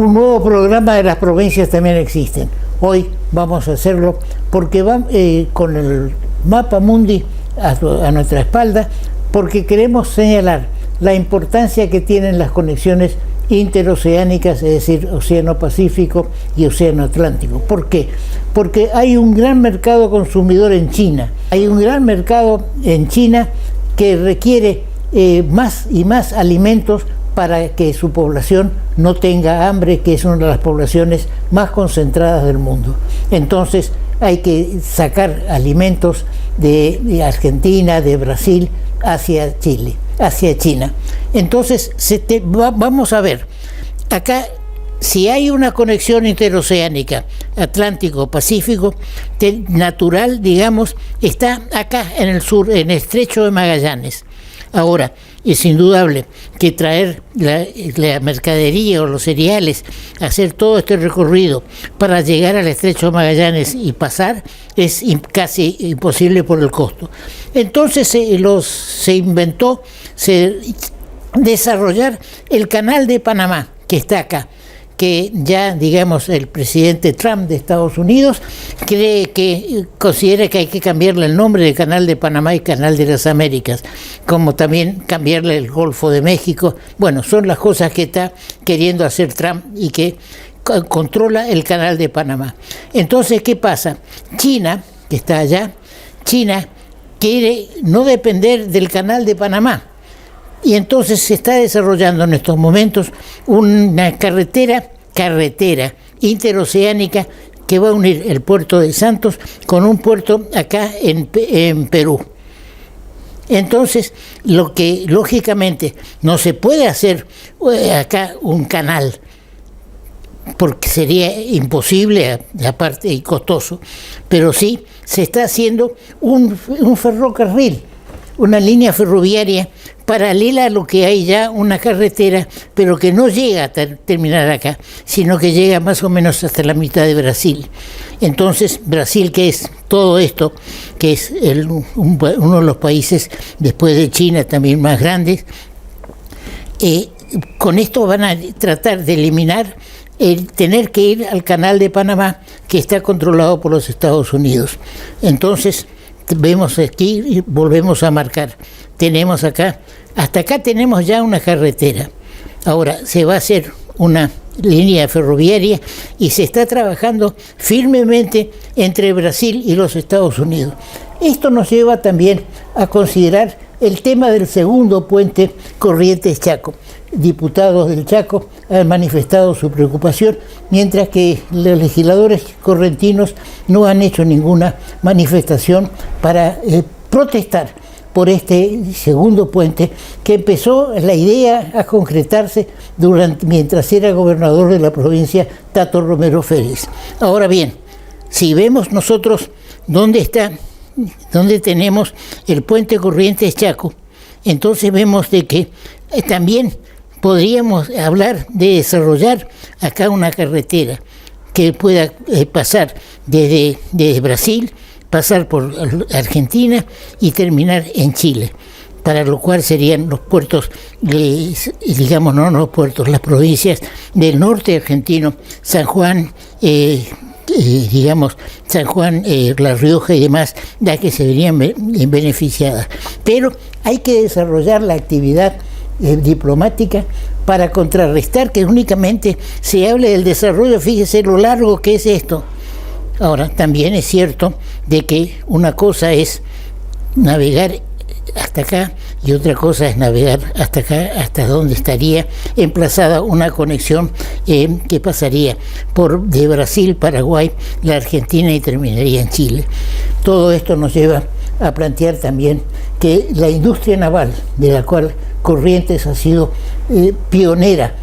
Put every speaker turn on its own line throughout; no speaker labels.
Un nuevo programa de las provincias también existen. Hoy vamos a hacerlo porque con el mapa mundi a nuestra espalda, porque queremos señalar la importancia que tienen las conexiones interoceánicas, es decir, Océano Pacífico y Océano Atlántico. ¿Por qué? Porque hay un gran mercado consumidor en China. Hay un gran mercado en China que requiere más y más alimentos para que su población no tenga hambre, que es una de las poblaciones más concentradas del mundo. Entonces hay que sacar alimentos de Argentina, de Brasil, hacia Chile, hacia China. Entonces vamos a ver, acá si hay una conexión interoceánica, Atlántico-Pacífico, natural, digamos, está acá en el sur, en el Estrecho de Magallanes. Ahora, es indudable que traer la mercadería o los cereales, hacer todo este recorrido para llegar al Estrecho de Magallanes y pasar, es casi imposible por el costo. Entonces se inventó desarrollar el Canal de Panamá, que está acá, que ya, digamos, el presidente Trump de Estados Unidos considera que hay que cambiarle el nombre de Canal de Panamá y Canal de las Américas, como también cambiarle el Golfo de México. Bueno, son las cosas que está queriendo hacer Trump y que controla el Canal de Panamá. Entonces, ¿qué pasa? China, que está allá, China quiere no depender del Canal de Panamá. Y entonces se está desarrollando en estos momentos una carretera interoceánica que va a unir el puerto de Santos con un puerto acá en Perú. Entonces, lo que lógicamente no se puede hacer acá un canal, porque sería imposible aparte y costoso, pero sí se está haciendo un ferrocarril, una línea ferroviaria paralela a lo que hay ya una carretera, pero que no llega a terminar acá, sino que llega más o menos hasta la mitad de Brasil. Entonces, Brasil, que es todo esto, que es uno de los países, después de China, también más grandes, con esto van a tratar de eliminar el tener que ir al Canal de Panamá, que está controlado por los Estados Unidos. Entonces, vemos aquí y volvemos a marcar. Tenemos acá, hasta acá tenemos ya una carretera. Ahora se va a hacer una línea ferroviaria y se está trabajando firmemente entre Brasil y los Estados Unidos. Esto nos lleva también a considerar el tema del segundo puente Corrientes-Chaco. Diputados del Chaco han manifestado su preocupación, mientras que los legisladores correntinos no han hecho ninguna manifestación para protestar por este segundo puente, que empezó la idea a concretarse mientras era gobernador de la provincia Tato Romero Félix. Ahora bien, si vemos nosotros dónde tenemos el puente Corrientes-Chaco, entonces vemos de que también podríamos hablar de desarrollar acá una carretera que pueda pasar desde Brasil, pasar por Argentina y terminar en Chile, para lo cual serían los puertos, digamos, no los puertos, las provincias del norte argentino, San Juan, San Juan, La Rioja y demás, ya que se verían beneficiadas. Pero hay que desarrollar la actividad diplomática para contrarrestar que únicamente se hable del desarrollo. Fíjese lo largo que es esto. Ahora, también es cierto de que una cosa es navegar hasta acá y otra cosa es navegar hasta acá, hasta donde estaría emplazada una conexión que pasaría de Brasil, Paraguay, la Argentina y terminaría en Chile. Todo esto nos lleva a plantear también que la industria naval, de la cual Corrientes ha sido pionera,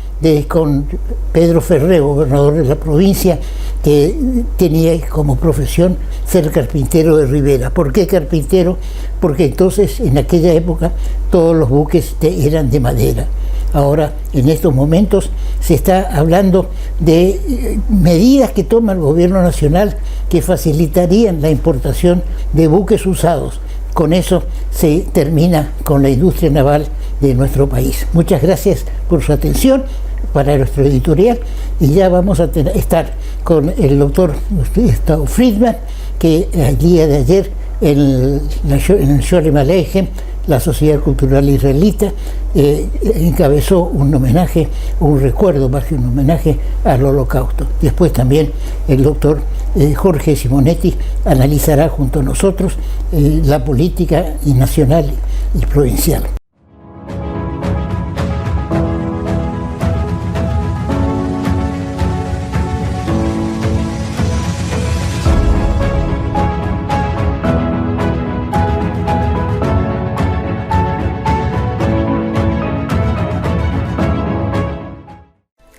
con Pedro Ferré, gobernador de la provincia, que tenía como profesión ser carpintero de Rivera. ¿Por qué carpintero? Porque entonces, en aquella época, todos los buques eran de madera. Ahora, en estos momentos, se está hablando de medidas que toma el gobierno nacional que facilitarían la importación de buques usados. Con eso se termina con la industria naval de nuestro país. Muchas gracias por su atención. para nuestro editorial, y ya vamos a estar con el doctor Gustavo Friedman, que el día de ayer en Sholem Aleichem, la Sociedad Cultural Israelita, encabezó un homenaje, un recuerdo más que un homenaje al Holocausto. Después también el doctor Jorge Simonetti analizará junto a nosotros la política nacional y provincial.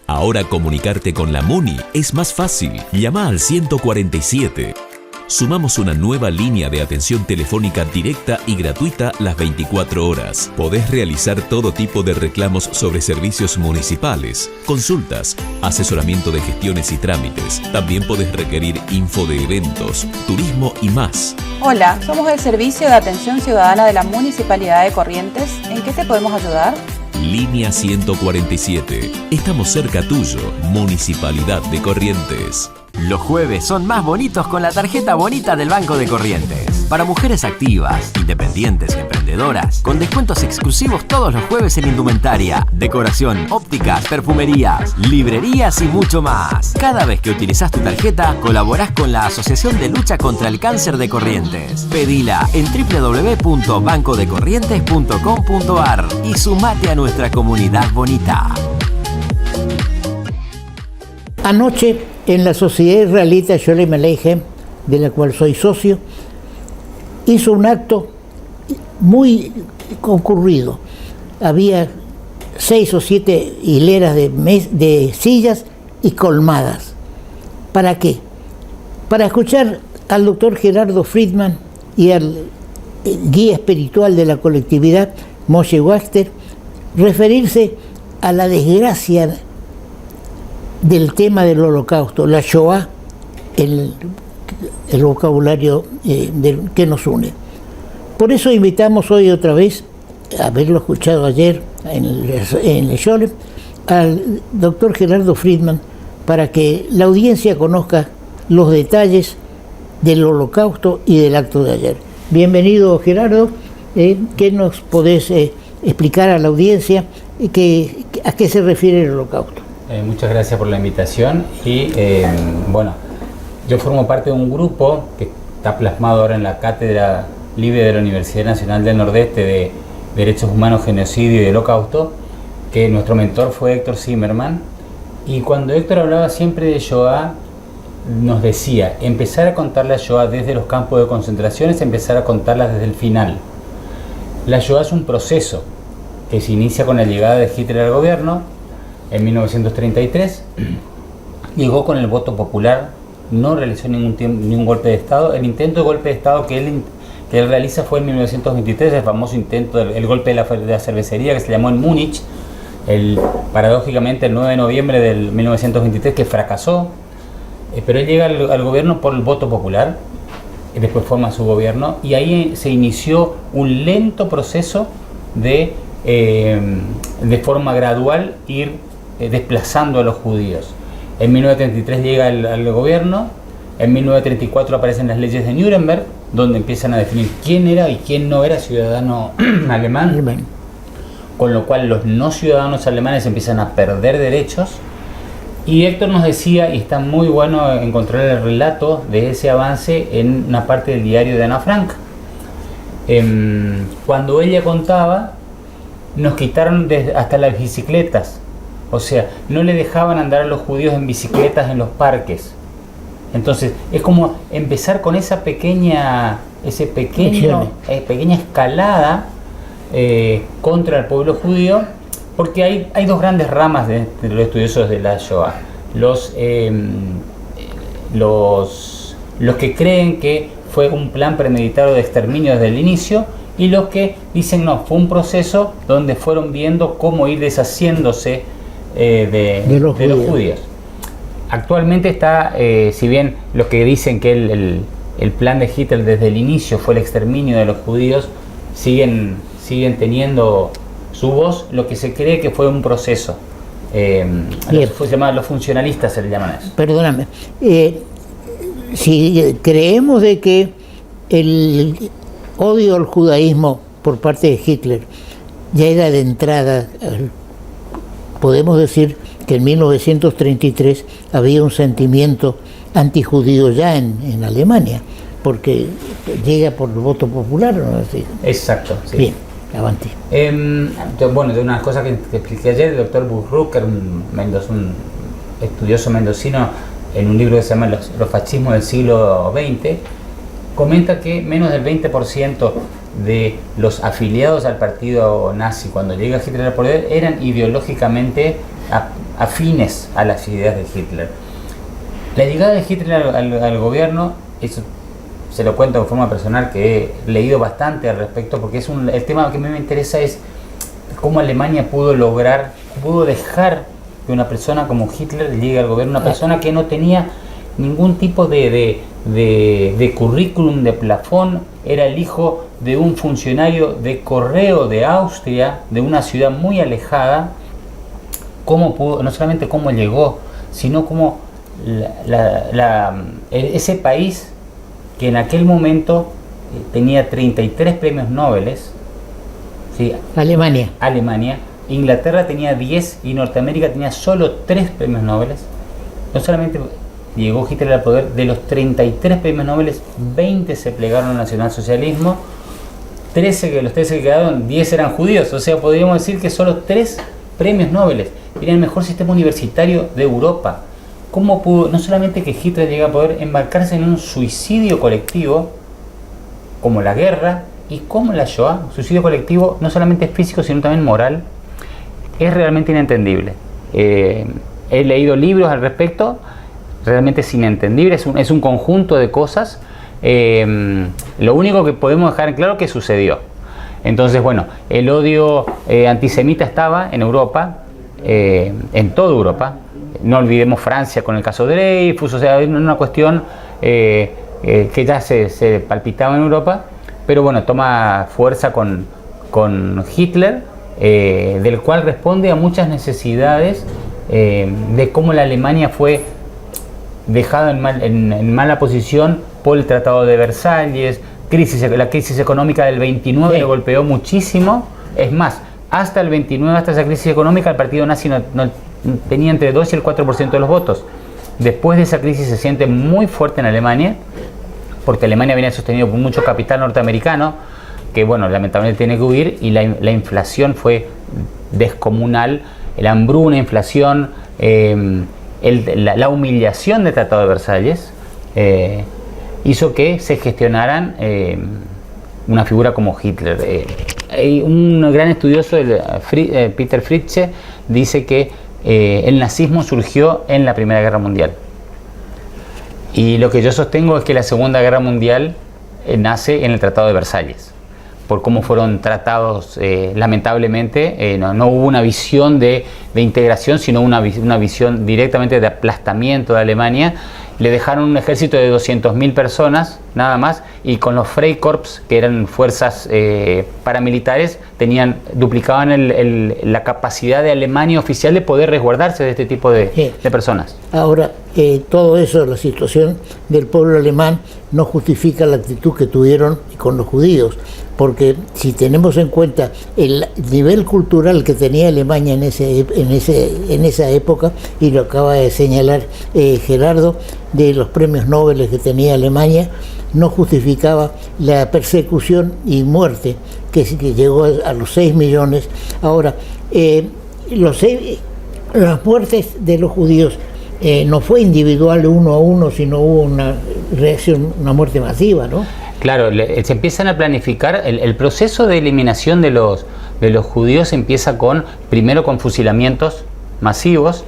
Ahora comunicarte con la MUNI es más fácil. Llama al 147. Sumamos una nueva línea de atención telefónica directa y gratuita las 24 horas. Podés realizar todo tipo de reclamos sobre servicios municipales, consultas, asesoramiento de gestiones y trámites. También podés requerir info de eventos, turismo y más.
Hola, somos el Servicio de Atención Ciudadana de la Municipalidad de Corrientes. ¿En qué te podemos ayudar?
Línea 147. Estamos cerca tuyo. Municipalidad de Corrientes.
Los jueves son más bonitos con la tarjeta bonita del Banco de Corrientes. Para mujeres activas, independientes y emprendedoras, con descuentos exclusivos todos los jueves en indumentaria, decoración, ópticas, perfumerías, librerías y mucho más. Cada vez que utilizas tu tarjeta, colaborás con la Asociación de Lucha contra el Cáncer de Corrientes. Pedila en www.bancodecorrientes.com.ar y sumate a nuestra comunidad bonita.
Anoche, en la Sociedad Israelita Sholem Aleichem, de la cual soy socio, hizo un acto muy concurrido. Había 6 o 7 hileras de sillas y colmadas. ¿Para qué? Para escuchar al doctor Gerardo Friedman y al guía espiritual de la colectividad, Moshe Wachter, referirse a la desgracia del tema del Holocausto, la Shoah, el vocabulario que nos une. Por eso invitamos hoy otra vez, a haberlo escuchado ayer en el Sholem, al doctor Gerardo Friedman, para que la audiencia conozca los detalles del Holocausto y del acto de ayer. Bienvenido, Gerardo. ¿Qué nos podés explicar a la audiencia a qué se refiere el Holocausto?
Muchas gracias por la invitación y bueno, yo formo parte de un grupo que está plasmado ahora en la Cátedra Libre de la Universidad Nacional del Nordeste de Derechos Humanos, Genocidio y Holocausto, que nuestro mentor fue Héctor Zimmerman, y cuando Héctor hablaba siempre de Shoah, nos decía, empezar a contar la Shoah desde los campos de concentración es empezar a contarla desde el final. La Shoah es un proceso que se inicia con la llegada de Hitler al gobierno en 1933, llegó con el voto popular, no realizó ningún golpe de Estado. El intento de golpe de Estado que él realiza fue en 1923, el famoso intento del golpe de la cervecería que se llamó en Múnich, paradójicamente el 9 de noviembre del 1923, que fracasó, pero él llega al gobierno por el voto popular, y después forma su gobierno, y ahí se inició un lento proceso de forma gradual ir desplazando a los judíos. En 1933 llega al gobierno, en 1934 aparecen las leyes de Nuremberg, donde empiezan a definir quién era y quién no era ciudadano alemán, con lo cual los no ciudadanos alemanes empiezan a perder derechos. Y Héctor nos decía, y está muy bueno encontrar el relato de ese avance en una parte del diario de Ana Frank, cuando ella contaba, nos quitaron hasta las bicicletas. O sea, no le dejaban andar a los judíos en bicicletas en los parques. Entonces, es como empezar con esa pequeña escalada contra el pueblo judío, porque hay dos grandes ramas de los estudiosos de la Shoah. Los que creen que fue un plan premeditado de exterminio desde el inicio, y los que dicen no, fue un proceso donde fueron viendo cómo ir deshaciéndose de los judíos. Actualmente está, si bien los que dicen que el plan de Hitler desde el inicio fue el exterminio de los judíos, siguen teniendo su voz, lo que se cree que fue un proceso los funcionalistas se le llaman eso.
Perdóname. Si creemos de que el odio al judaísmo por parte de Hitler ya era de entrada, podemos decir que en 1933 había un sentimiento antijudío ya en Alemania, porque llega por el voto popular, ¿no? Así.
Exacto, sí.
Bien, avanti.
Bueno, de una cosa que expliqué ayer, el doctor Buchrucker, un estudioso mendocino, en un libro que se llama Los fascismos del siglo XX, comenta que menos del 20% de los afiliados al partido nazi cuando llega Hitler al poder eran ideológicamente afines a las ideas de Hitler. La llegada de Hitler al gobierno, eso se lo cuento de forma personal, que he leído bastante al respecto, porque el tema que a mí me interesa es cómo Alemania pudo dejar que una persona como Hitler llegue al gobierno, una persona que no tenía ningún tipo de currículum de plafón, era el hijo de un funcionario de correo de Austria, de una ciudad muy alejada. Cómo pudo, no solamente cómo llegó, sino cómo ese país que en aquel momento tenía 33 premios Nobel, ¿sí? Alemania, Inglaterra tenía 10 y Norteamérica tenía solo 3 premios Nobel. No solamente llegó Hitler al poder, de los 33 premios Nobel, 20 se plegaron al nacionalsocialismo, los 13 que quedaron, 10 eran judíos. O sea, podríamos decir que solo 3 premios Nobel. Era el mejor sistema universitario de Europa. ¿Cómo pudo, no solamente que Hitler llegue a poder embarcarse en un suicidio colectivo, como la guerra y como la Shoah? Suicidio colectivo no solamente físico, sino también moral. Es realmente inentendible. He leído libros al respecto, realmente es inentendible, es un conjunto de cosas. Lo único que podemos dejar en claro que sucedió. Entonces, bueno, el odio antisemita estaba en Europa, en toda Europa. No olvidemos Francia con el caso de Dreyfus, o sea, es una cuestión que ya se palpitaba en Europa, pero bueno, toma fuerza con Hitler, del cual responde a muchas necesidades de cómo la Alemania fue dejada en mala posición por el Tratado de Versalles, la crisis económica del 29 le golpeó muchísimo. Es más, hasta el 29, hasta esa crisis económica, el partido nazi no tenía entre el 2 y el 4% de los votos. Después de esa crisis se siente muy fuerte en Alemania, porque Alemania viene sostenido por mucho capital norteamericano, que bueno, lamentablemente tiene que huir, y la inflación fue descomunal, la hambruna, inflación, la humillación del Tratado de Versalles, hizo que se gestionaran una figura como Hitler. Un gran estudioso, Peter Fritzsche, dice que el nazismo surgió en la Primera Guerra Mundial. Y lo que yo sostengo es que la Segunda Guerra Mundial nace en el Tratado de Versalles, por cómo fueron tratados. Lamentablemente no hubo una visión de integración, sino una visión directamente de aplastamiento de Alemania. Le dejaron un ejército de 200.000 personas, nada más, y con los Freikorps, que eran fuerzas paramilitares, duplicaban la capacidad de Alemania oficial de poder resguardarse de este tipo de personas.
Ahora, todo eso, la situación del pueblo alemán, no justifica la actitud que tuvieron con los judíos, porque si tenemos en cuenta el nivel cultural que tenía Alemania en esa época, y lo acaba de señalar Gerardo, de los premios Nobel que tenía Alemania, no justificaba la persecución y muerte que llegó a los 6 millones. Ahora, las muertes de los judíos no fue individual uno a uno, sino hubo una reacción, una muerte masiva, ¿no?
Claro, se empiezan a planificar, el proceso de eliminación de los judíos empieza primero con fusilamientos masivos,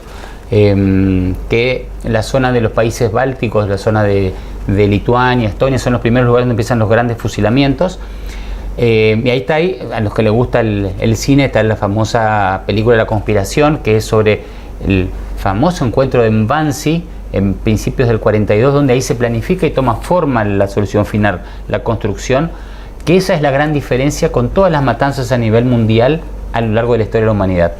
que la zona de los países bálticos, la zona de Lituania, Estonia, son los primeros lugares donde empiezan los grandes fusilamientos. Y ahí está, a los que les gusta el cine, está la famosa película La Conspiración, que es sobre el famoso encuentro de Wannsee en principios del 42, donde ahí se planifica y toma forma la solución final, la construcción, que esa es la gran diferencia con todas las matanzas a nivel mundial a lo largo de la historia de la humanidad.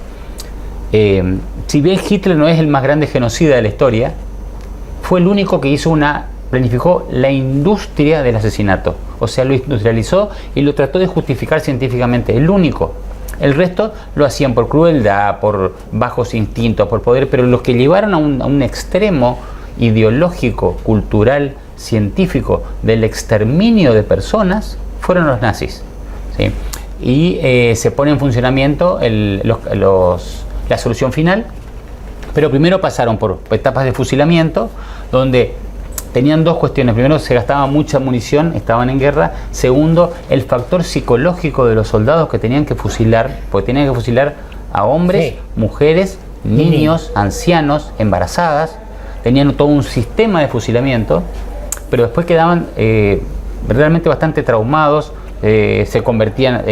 si bien Hitler no es el más grande genocida de la historia, fue el único que planificó la industria del asesinato. O sea, lo industrializó y lo trató de justificar científicamente. El único. El resto lo hacían por crueldad, por bajos instintos, por poder, pero los que llevaron a un extremo ideológico, cultural, científico del exterminio de personas fueron los nazis, ¿sí? Y se pone en funcionamiento la solución final, pero primero pasaron por etapas de fusilamiento, donde tenían dos cuestiones. Primero, se gastaba mucha munición, estaban en guerra. Segundo, el factor psicológico de los soldados que tenían que fusilar, porque tenían que fusilar a hombres, sí, mujeres, niños, ancianos, embarazadas. Tenían todo un sistema de fusilamiento, pero después quedaban realmente bastante traumados, se convertían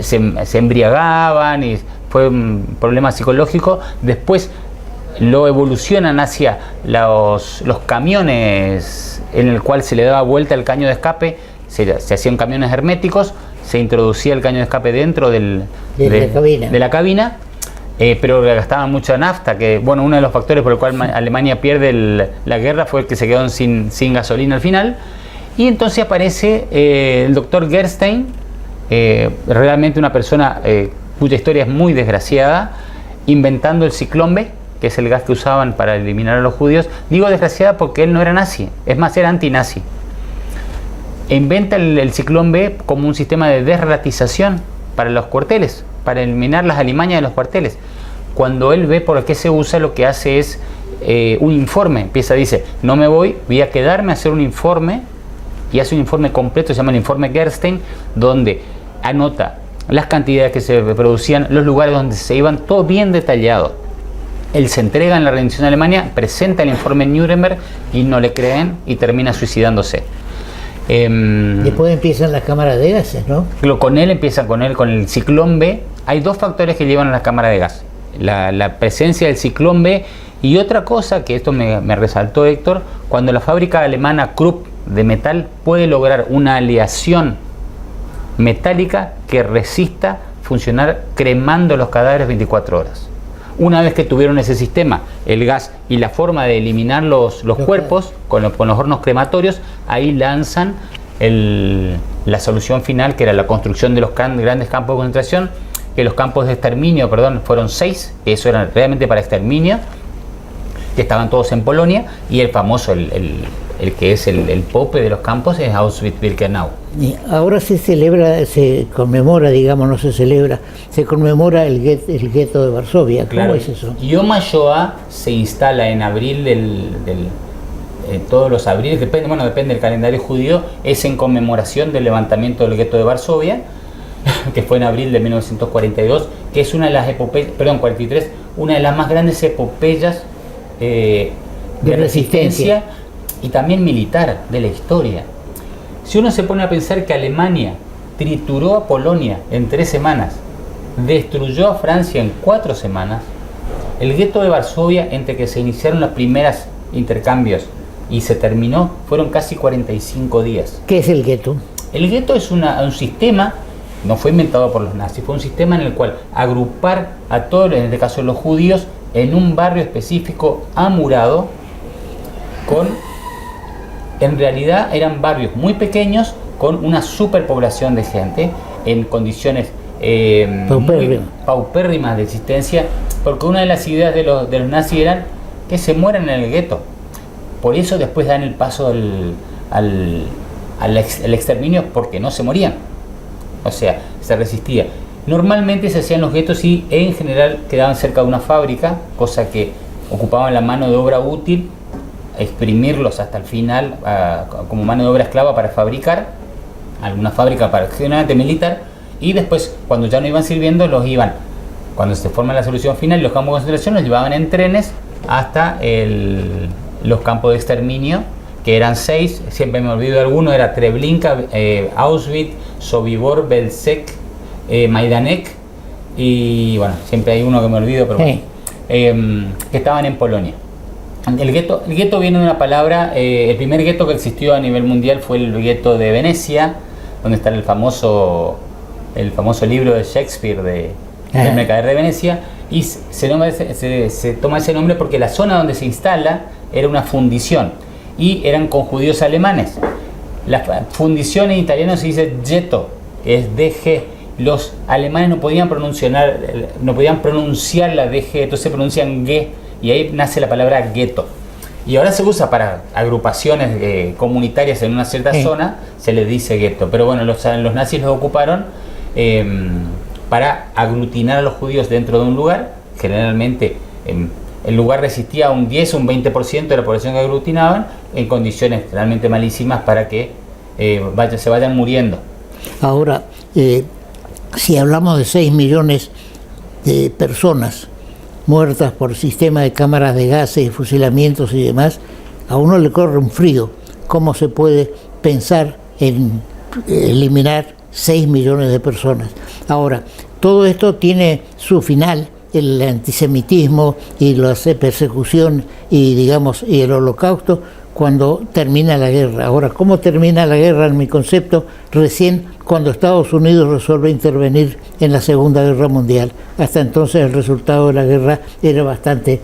se embriagaban y fue un problema psicológico. Después lo evolucionan hacia los camiones en el cual se le daba vuelta el caño de escape, se hacían camiones herméticos, se introducía el caño de escape dentro de la cabina. Pero gastaban mucha nafta, que bueno, uno de los factores por el cual Alemania pierde la guerra fue que se quedaron sin gasolina al final. Y entonces aparece el doctor Gerstein, realmente una persona cuya historia es muy desgraciada, inventando el ciclón B, que es el gas que usaban para eliminar a los judíos. Digo desgraciada porque él no era nazi, es más, era antinazi. Inventa el ciclón B como un sistema de desratización para los cuarteles, para eliminar las alimañas de los cuarteles. Cuando él ve por qué se usa, lo que hace es un informe. Dice, no me voy a quedarme a hacer un informe, y hace un informe completo, se llama el informe Gerstein, donde anota las cantidades que se producían, los lugares donde se iban, todo bien detallado. Él se entrega en la rendición de Alemania, presenta el informe en Nuremberg y no le creen y termina suicidándose.
Después empiezan las cámaras de gases, ¿no?
Con el ciclón B. Hay dos factores que llevan a las cámaras de gas: la presencia del ciclón B, y otra cosa que esto me resaltó Héctor, cuando la fábrica alemana Krupp de metal puede lograr una aleación metálica que resista funcionar cremando los cadáveres 24 horas. Una vez que tuvieron ese sistema, el gas y la forma de eliminar los cuerpos con los hornos crematorios, ahí lanzan la solución final, que era la construcción de los grandes campos de concentración, que los campos de exterminio, fueron 6, que eso era realmente para exterminio, que estaban todos en Polonia, y el famoso, el que es el pope de los campos, es Auschwitz-Birkenau.
Ahora se conmemora el gueto de Varsovia. ¿Cómo
Claro,
es eso?
Yom HaShoah se instala en abril todos los abriles, depende del calendario judío, es en conmemoración del levantamiento del gueto de Varsovia, que fue en abril de 1942, que es una de las 43, una de las más grandes epopeyas de resistencia y también militar de la historia. Si uno se pone a pensar que Alemania trituró a Polonia en 3 semanas, destruyó a Francia en 4 semanas, el gueto de Varsovia, entre que se iniciaron los primeros intercambios y se terminó, fueron casi 45 días.
¿Qué es el gueto?
El gueto es un sistema, no fue inventado por los nazis, fue un sistema en el cual agrupar a todos, en este caso los judíos, en un barrio específico amurado, en realidad eran barrios muy pequeños con una superpoblación de gente en condiciones muy paupérrimas de existencia, porque una de las ideas de los nazis eran que se mueran en el gueto. Por eso después dan el paso al exterminio, porque no se morían, o sea, se resistía. Normalmente se hacían los guetos y en general quedaban cerca de una fábrica, cosa que ocupaban la mano de obra útil, exprimirlos hasta el final como mano de obra esclava para fabricar, alguna fábrica generalmente militar, y después cuando ya no iban sirviendo cuando se forma la solución final, los campos de concentración los llevaban en trenes hasta los campos de exterminio, que eran 6, siempre me olvido de alguno, era Treblinka, Auschwitz, Sobibor, Belzec, Majdanek, y bueno, siempre hay uno que me olvido, pero bueno, que estaban en Polonia. El gueto viene de una palabra, el primer gueto que existió a nivel mundial fue el gueto de Venecia, donde está el famoso libro de Shakespeare de El Mercader de Venecia. Y se toma ese nombre porque la zona donde se instala era una fundición y eran con judíos alemanes. La fundición en italiano se dice ghetto, es DG. Los alemanes no podían pronunciar la DG, entonces pronuncian G, y ahí nace la palabra gueto. Y ahora se usa para agrupaciones comunitarias en una cierta zona, se les dice gueto. Pero bueno, los nazis los ocuparon para aglutinar a los judíos dentro de un lugar. Generalmente el lugar resistía a un 10 o un 20% de la población que aglutinaban, en condiciones realmente malísimas para que se vayan muriendo.
Ahora, si hablamos de 6 millones de personas muertas por sistema de cámaras de gases y fusilamientos y demás, a uno le corre un frío. ¿Cómo se puede pensar en eliminar 6 millones de personas? Ahora, todo esto tiene su final, el antisemitismo y la persecución y el holocausto, cuando termina la guerra. Ahora, ¿cómo termina la guerra en mi concepto? Recién cuando Estados Unidos resuelve intervenir en la Segunda Guerra Mundial. Hasta entonces el resultado de la guerra era bastante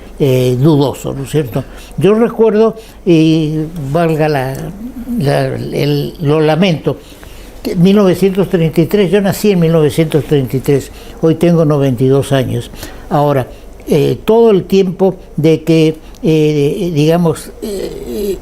dudoso, ¿no es cierto? Yo recuerdo, y valga lo lamento, que en 1933, yo nací en 1933, hoy tengo 92 años. Ahora, todo el tiempo de que,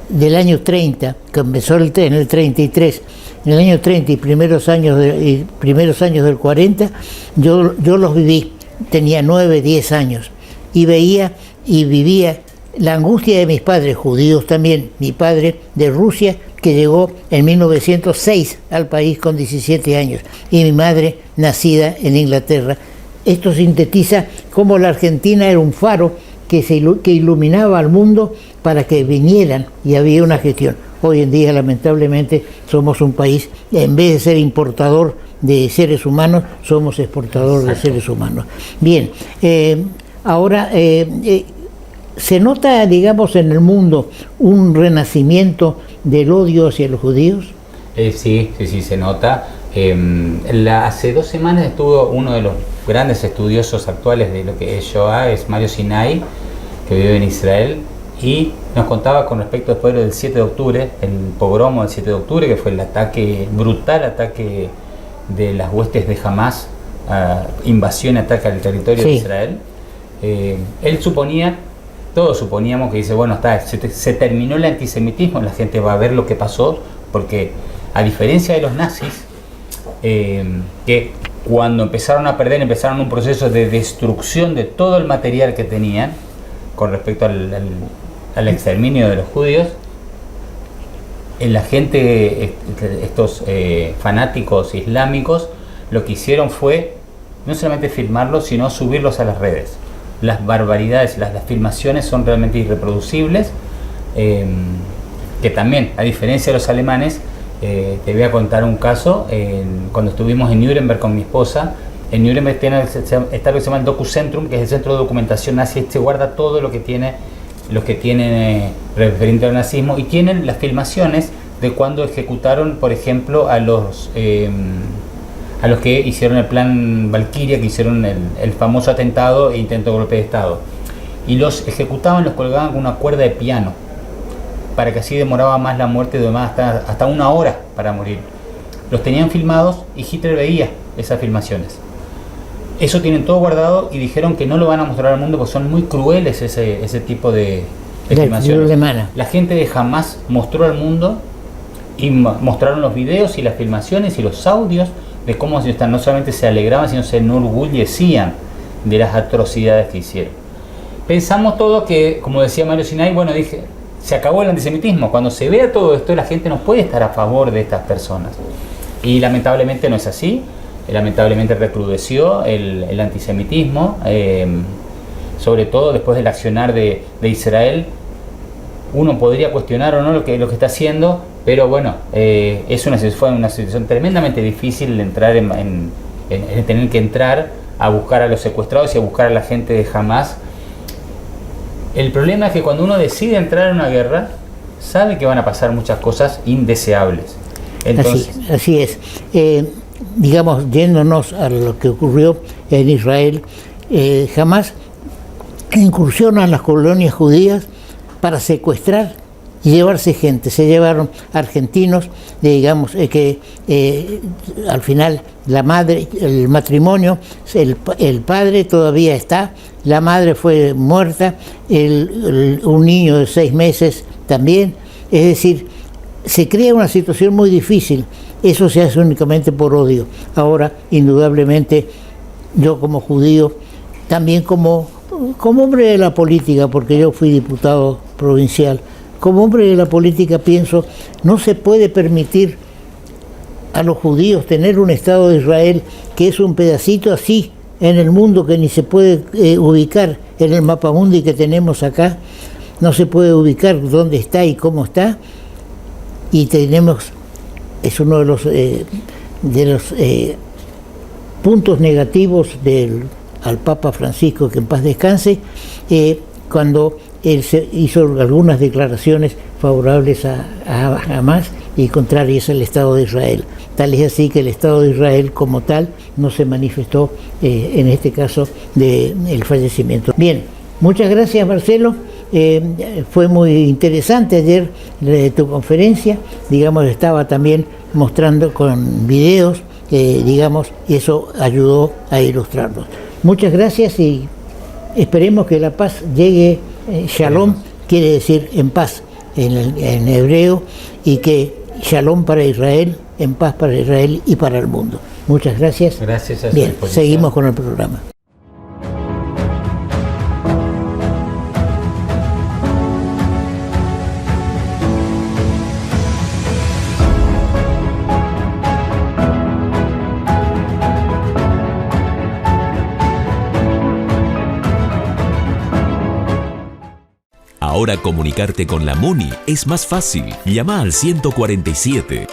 del año 30, que empezó en el 33, en el año 30 y primeros años del 40, yo los viví, tenía 9, 10 años, y veía y vivía la angustia de mis padres, judíos también, mi padre de Rusia, que llegó en 1906 al país con 17 años, y mi madre nacida en Inglaterra. Esto sintetiza cómo la Argentina era un faro que iluminaba al mundo para que vinieran, y había una gestión. Hoy en día, lamentablemente, somos un país, en vez de ser importador de seres humanos, somos exportador de seres humanos. Bien, ahora se nota, digamos, en el mundo un renacimiento del odio hacia los judíos.
Sí, se nota. Hace 2 semanas estuvo uno de los grandes estudiosos actuales de lo que es Shoah, es Mario Sinai, que vive en Israel, y nos contaba con respecto después del 7 de octubre, el pogromo del 7 de octubre, que fue el brutal ataque de las huestes de Hamas, invasión y ataque al territorio de Israel. Él suponía, todos suponíamos, que dice, bueno, se terminó el antisemitismo, la gente va a ver lo que pasó, porque a diferencia de los nazis, que cuando empezaron un proceso de destrucción de todo el material que tenían con respecto al exterminio de los judíos, la gente, estos fanáticos islámicos, lo que hicieron fue no solamente filmarlos, sino subirlos a las redes. Las barbaridades, las filmaciones son realmente irreproducibles, que también, a diferencia de los alemanes, te voy a contar un caso. Cuando estuvimos en Nuremberg con mi esposa, en Nuremberg está lo que se llama el Docu-Centrum, que es el centro de documentación nazi. Se guarda todo lo que tienen referente al nazismo, y tienen las filmaciones de cuando ejecutaron, por ejemplo, a los que hicieron el plan Valkyria, que hicieron el famoso atentado e intento de golpe de Estado, y los ejecutaban, los colgaban con una cuerda de piano, para que así demoraba más la muerte, de más hasta 1 hora para morir. Los tenían filmados y Hitler veía esas filmaciones. Eso tienen todo guardado, y dijeron que no lo van a mostrar al mundo porque son muy crueles ese tipo de filmaciones. La gente de Hamas mostró al mundo, y mostraron los videos y las filmaciones y los audios de cómo no solamente se alegraban, sino se enorgullecían de las atrocidades que hicieron. Pensamos todos que, como decía Mario Sinai, se acabó el antisemitismo. Cuando se vea todo esto, la gente no puede estar a favor de estas personas. Y lamentablemente no es así. Lamentablemente recrudeció el antisemitismo, sobre todo después del accionar de Israel. Uno podría cuestionar o no lo que está haciendo, pero bueno, fue una situación tremendamente difícil de entrar tener que entrar a buscar a los secuestrados y a buscar a la gente de Hamas. El problema es que cuando uno decide entrar en una guerra, sabe que van a pasar muchas cosas indeseables. Entonces,
así es. Digamos, yéndonos a lo que ocurrió en Israel, Hamas incursiona en las colonias judías para secuestrar y llevarse gente. Se llevaron argentinos, digamos, que al final la madre, el matrimonio, el padre todavía está, la madre fue muerta, un niño de 6 meses también. Es decir, se crea una situación muy difícil. Eso se hace únicamente por odio. Ahora, indudablemente, yo como judío, también como hombre de la política, porque yo fui diputado provincial, como hombre de la política pienso, no se puede permitir a los judíos tener un Estado de Israel que es un pedacito así en el mundo, que ni se puede ubicar en el mapamundi que tenemos acá, no se puede ubicar dónde está y cómo está, y tenemos, es uno de los puntos negativos al Papa Francisco, que en paz descanse, cuando él hizo algunas declaraciones favorables a Hamas y contrarias al Estado de Israel. Tal es así que el Estado de Israel como tal no se manifestó en este caso del fallecimiento. Bien, muchas gracias, Marcelo. Fue muy interesante ayer tu conferencia, digamos, estaba también mostrando con videos, digamos, y eso ayudó a ilustrarnos. Muchas gracias y esperemos que la paz llegue. Shalom quiere decir en paz en hebreo, y que Shalom para Israel, en paz para Israel y para el mundo. Muchas gracias.
Gracias a su
Bien,
disposición.
seguimos con el programa.
Ahora comunicarte con la MUNI es más fácil. Llama al 147.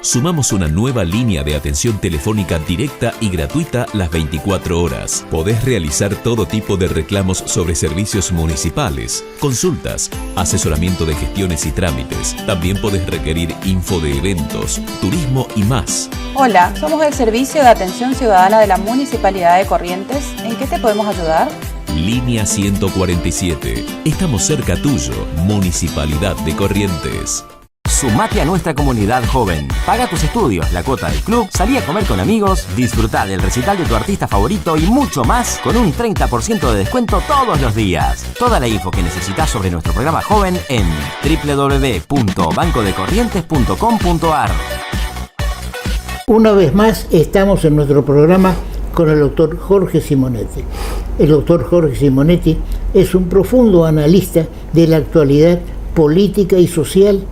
Sumamos una nueva línea de atención telefónica directa y gratuita las 24 horas. Podés realizar todo tipo de reclamos sobre servicios municipales, consultas, asesoramiento de gestiones y trámites. También podés requerir info de eventos, turismo y más.
Hola, somos el Servicio de Atención Ciudadana de la Municipalidad de Corrientes. ¿En qué te podemos ayudar?
Línea 147. Estamos cerca tuyo. Municipalidad de Corrientes.
Sumate a nuestra comunidad joven. Paga tus estudios, la cuota del club, salí a comer con amigos, disfrutá del recital de tu artista favorito y mucho más con un 30% de descuento todos los días. Toda la info que necesitas sobre nuestro programa joven en www.bancodecorrientes.com.ar.
Una vez más estamos en nuestro programa con el doctor Jorge Simonetti. El doctor Jorge Simonetti es un profundo analista de la actualidad política y social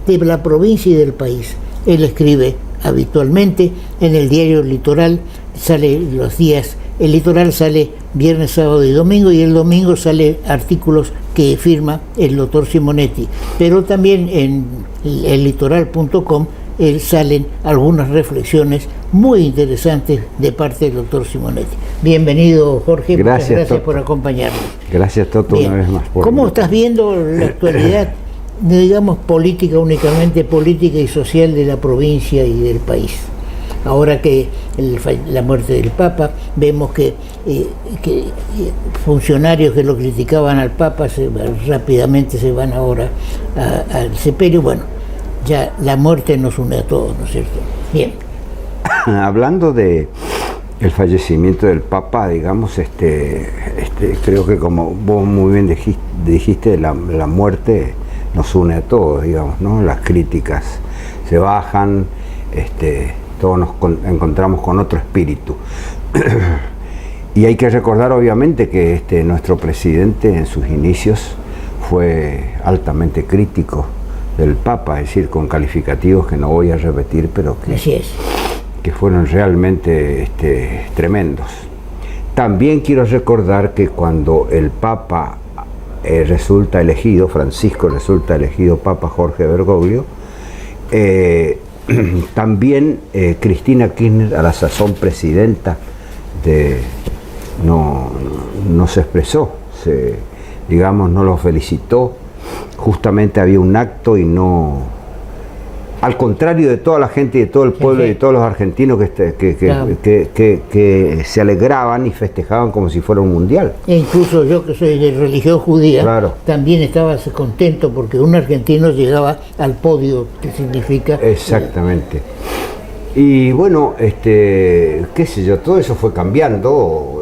de la provincia y del país. Él escribe habitualmente en el diario El Litoral, sale los días, El Litoral sale viernes, sábado y domingo, y el domingo sale artículos que firma el doctor Simonetti, pero también en ellitoral.com salen algunas reflexiones muy interesantes de parte del doctor Simonetti. Bienvenido, Jorge.
Gracias,
muchas gracias
Toto.
por acompañarnos.
Gracias, Toto,
Bien.
una vez más.
¿Cómo estás viendo la actualidad, digamos, política, únicamente política y social de la provincia y del país? Ahora que la muerte del Papa, vemos que funcionarios que lo criticaban al Papa rápidamente se van ahora al sepelio. Bueno, ya la muerte nos une a todos, ¿no es cierto? Bien.
Hablando de el fallecimiento del Papa, digamos, creo que como vos muy bien dijiste, la muerte nos une a todos, digamos, ¿no? Las críticas se bajan, todos nos encontramos con otro espíritu. Y hay que recordar obviamente que nuestro presidente en sus inicios fue altamente crítico del Papa, es decir, con calificativos que no voy a repetir, pero que fueron realmente tremendos. También quiero recordar que cuando el Papa resulta elegido, Francisco resulta elegido Papa Jorge Bergoglio, también Cristina Kirchner, a la sazón presidenta, no se expresó, digamos, no lo felicitó. Justamente había un acto y no al contrario de toda la gente y de todo el pueblo y de todos los argentinos que se alegraban y festejaban como si fuera un mundial.
E incluso yo, que soy de religión judía,
claro,
también estaba contento porque un argentino llegaba al podio, que significa...
Exactamente. Y bueno, qué sé yo, todo eso fue cambiando.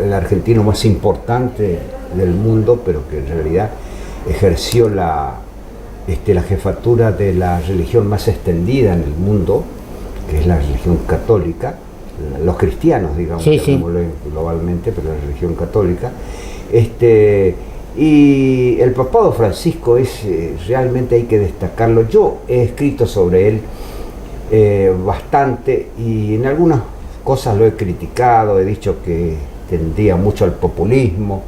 El argentino más importante del mundo, pero que en realidad ejerció la jefatura de la religión más extendida en el mundo, que es la religión católica, los cristianos, digamos, globalmente, pero la religión católica. Y el papado Francisco realmente hay que destacarlo. Yo he escrito sobre él bastante, y en algunas cosas lo he criticado, he dicho que tendía mucho al populismo,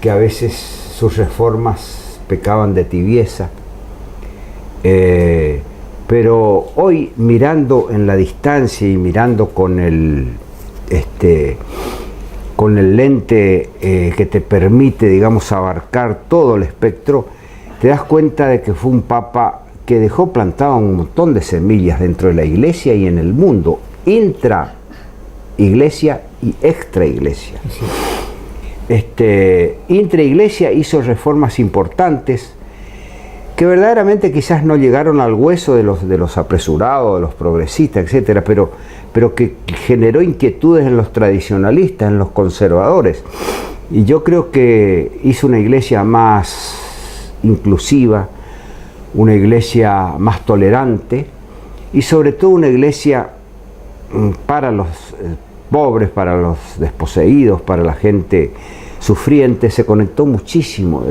que a veces sus reformas pecaban de tibieza. Pero hoy, mirando en la distancia y mirando con el lente que te permite, digamos, abarcar todo el espectro, te das cuenta de que fue un papa que dejó plantado un montón de semillas dentro de la iglesia y en el mundo, intra iglesia y extra iglesia. Intra iglesia hizo reformas importantes que verdaderamente quizás no llegaron al hueso de los apresurados, de los progresistas, etcétera, pero que generó inquietudes en los tradicionalistas, en los conservadores. Y yo creo que hizo una iglesia más inclusiva, una iglesia más tolerante y sobre todo una iglesia para los pobres, para los desposeídos, para la gente sufriente. Se conectó muchísimo,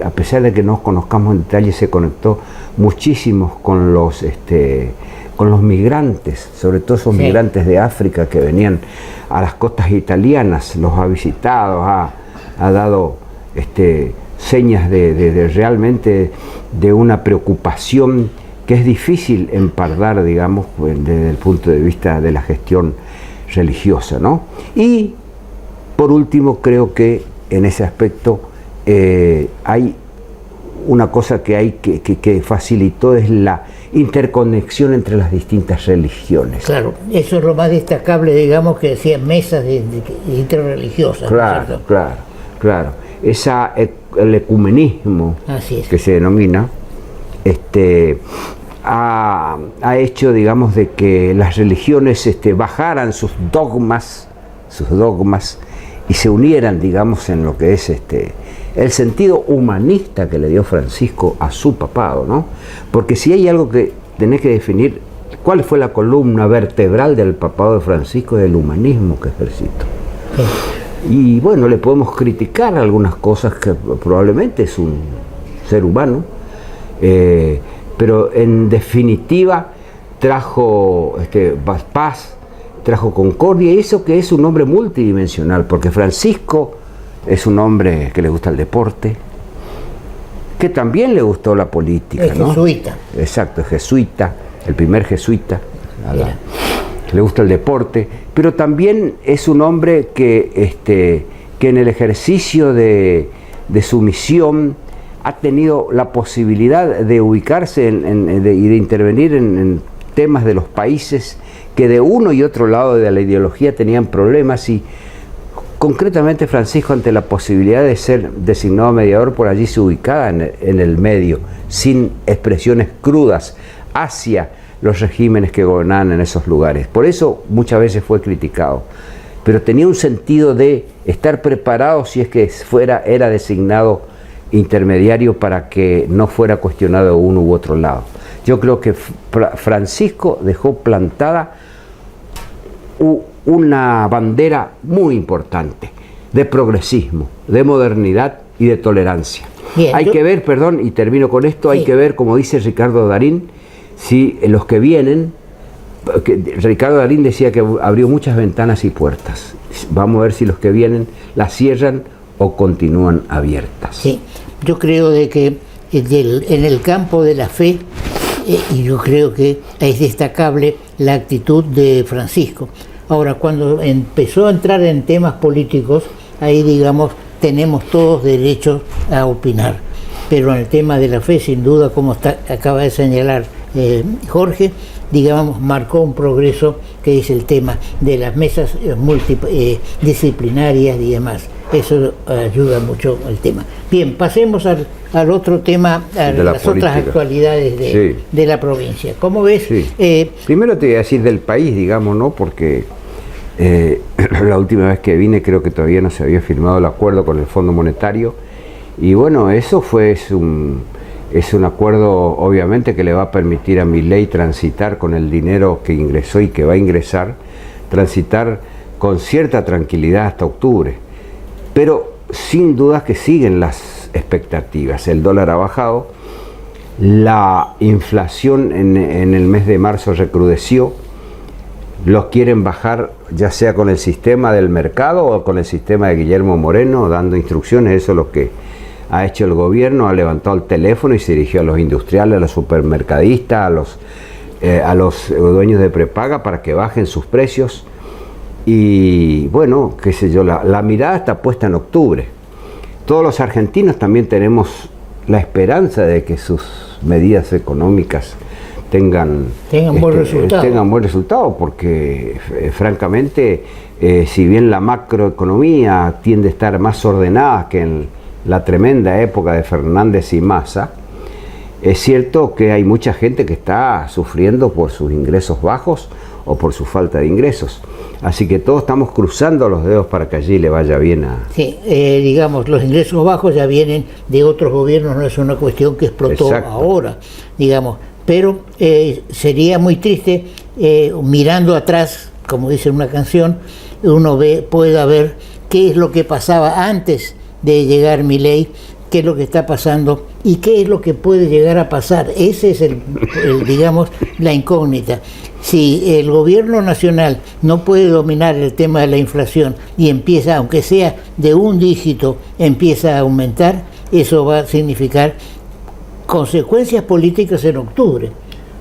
a pesar de que no conozcamos en detalle, se conectó muchísimo con los migrantes, sobre todo esos migrantes de África que venían a las costas italianas, los ha visitado, ha dado señas de realmente de una preocupación que es difícil empardar, digamos, desde el punto de vista de la gestión religiosa, ¿no? Y por último, creo que en ese aspecto hay una cosa que facilitó, es la interconexión entre las distintas religiones.
Claro, eso es lo más destacable, digamos, que decían mesas interreligiosas.
Claro, claro. El ecumenismo que se denomina, ha hecho, digamos, de que las religiones bajaran sus dogmas y se unieran, digamos, en lo que es el sentido humanista que le dio Francisco a su papado, ¿no? Porque si hay algo que tenés que definir, ¿cuál fue la columna vertebral del papado de Francisco? Del humanismo que ejercitó. Y bueno, le podemos criticar algunas cosas, que probablemente es un ser humano, pero en definitiva trajo paz, trajo concordia, y eso que es un hombre multidimensional, porque Francisco es un hombre que le gusta el deporte, que también le gustó la política, ¿no?
Jesuita.
Exacto, es jesuita, el primer jesuita. Le gusta el deporte, pero también es un hombre que en el ejercicio de su misión ha tenido la posibilidad de ubicarse y de intervenir en temas de los países que de uno y otro lado de la ideología tenían problemas, y concretamente Francisco, ante la posibilidad de ser designado mediador, por allí se ubicaba en el medio, sin expresiones crudas hacia los regímenes que gobernaban en esos lugares. Por eso muchas veces fue criticado, pero tenía un sentido de estar preparado si es que era designado intermediario, para que no fuera cuestionado de uno u otro lado. Yo creo que Francisco dejó plantada una bandera muy importante de progresismo, de modernidad y de tolerancia. Bien, hay que ver, perdón, y termino con esto, hay que ver, como dice Ricardo Darín, si los que vienen, Ricardo Darín decía que abrió muchas ventanas y puertas. Vamos a ver si los que vienen las cierran o continúan abiertas.
Sí, yo creo de que en el campo de la fe, y yo creo que es destacable la actitud de Francisco. Ahora, cuando empezó a entrar en temas políticos, ahí, digamos, tenemos todos derechos a opinar. Pero en el tema de la fe, sin duda, como acaba de señalar Jorge, digamos, marcó un progreso, que es el tema de las mesas disciplinarias y demás. Eso ayuda mucho al tema. Bien, pasemos al otro tema, a las otras actualidades de la provincia. ¿Cómo ves?
Sí. Primero te voy a decir del país, digamos, ¿no? Porque la última vez que vine creo que todavía no se había firmado el acuerdo con el Fondo Monetario. Y bueno, eso es un acuerdo obviamente que le va a permitir a Milei transitar con el dinero que ingresó y que va a ingresar, transitar con cierta tranquilidad hasta octubre. Pero sin duda que siguen las expectativas. El dólar ha bajado, la inflación en el mes de marzo recrudeció, los quieren bajar ya sea con el sistema del mercado o con el sistema de Guillermo Moreno, dando instrucciones. Eso es lo que ha hecho el gobierno, ha levantado el teléfono y se dirigió a los industriales, a los supermercadistas, a los dueños de prepaga para que bajen sus precios. Y bueno, qué sé yo, la mirada está puesta en octubre. Todos los argentinos también tenemos la esperanza de que sus medidas económicas tengan buen resultado, porque francamente, si bien la macroeconomía tiende a estar más ordenada que en la tremenda época de Fernández y Massa, es cierto que hay mucha gente que está sufriendo por sus ingresos bajos o por su falta de ingresos. Así que todos estamos cruzando los dedos para que allí le vaya bien a...
Sí, digamos, los ingresos bajos ya vienen de otros gobiernos, no es una cuestión que explotó ahora, digamos. Pero sería muy triste, mirando atrás, como dice una canción, uno pueda ver qué es lo que pasaba antes de llegar Milei, qué es lo que está pasando y qué es lo que puede llegar a pasar. Ese es digamos, la incógnita. Si el gobierno nacional no puede dominar el tema de la inflación y empieza, aunque sea de un dígito, empieza a aumentar, eso va a significar consecuencias políticas en octubre.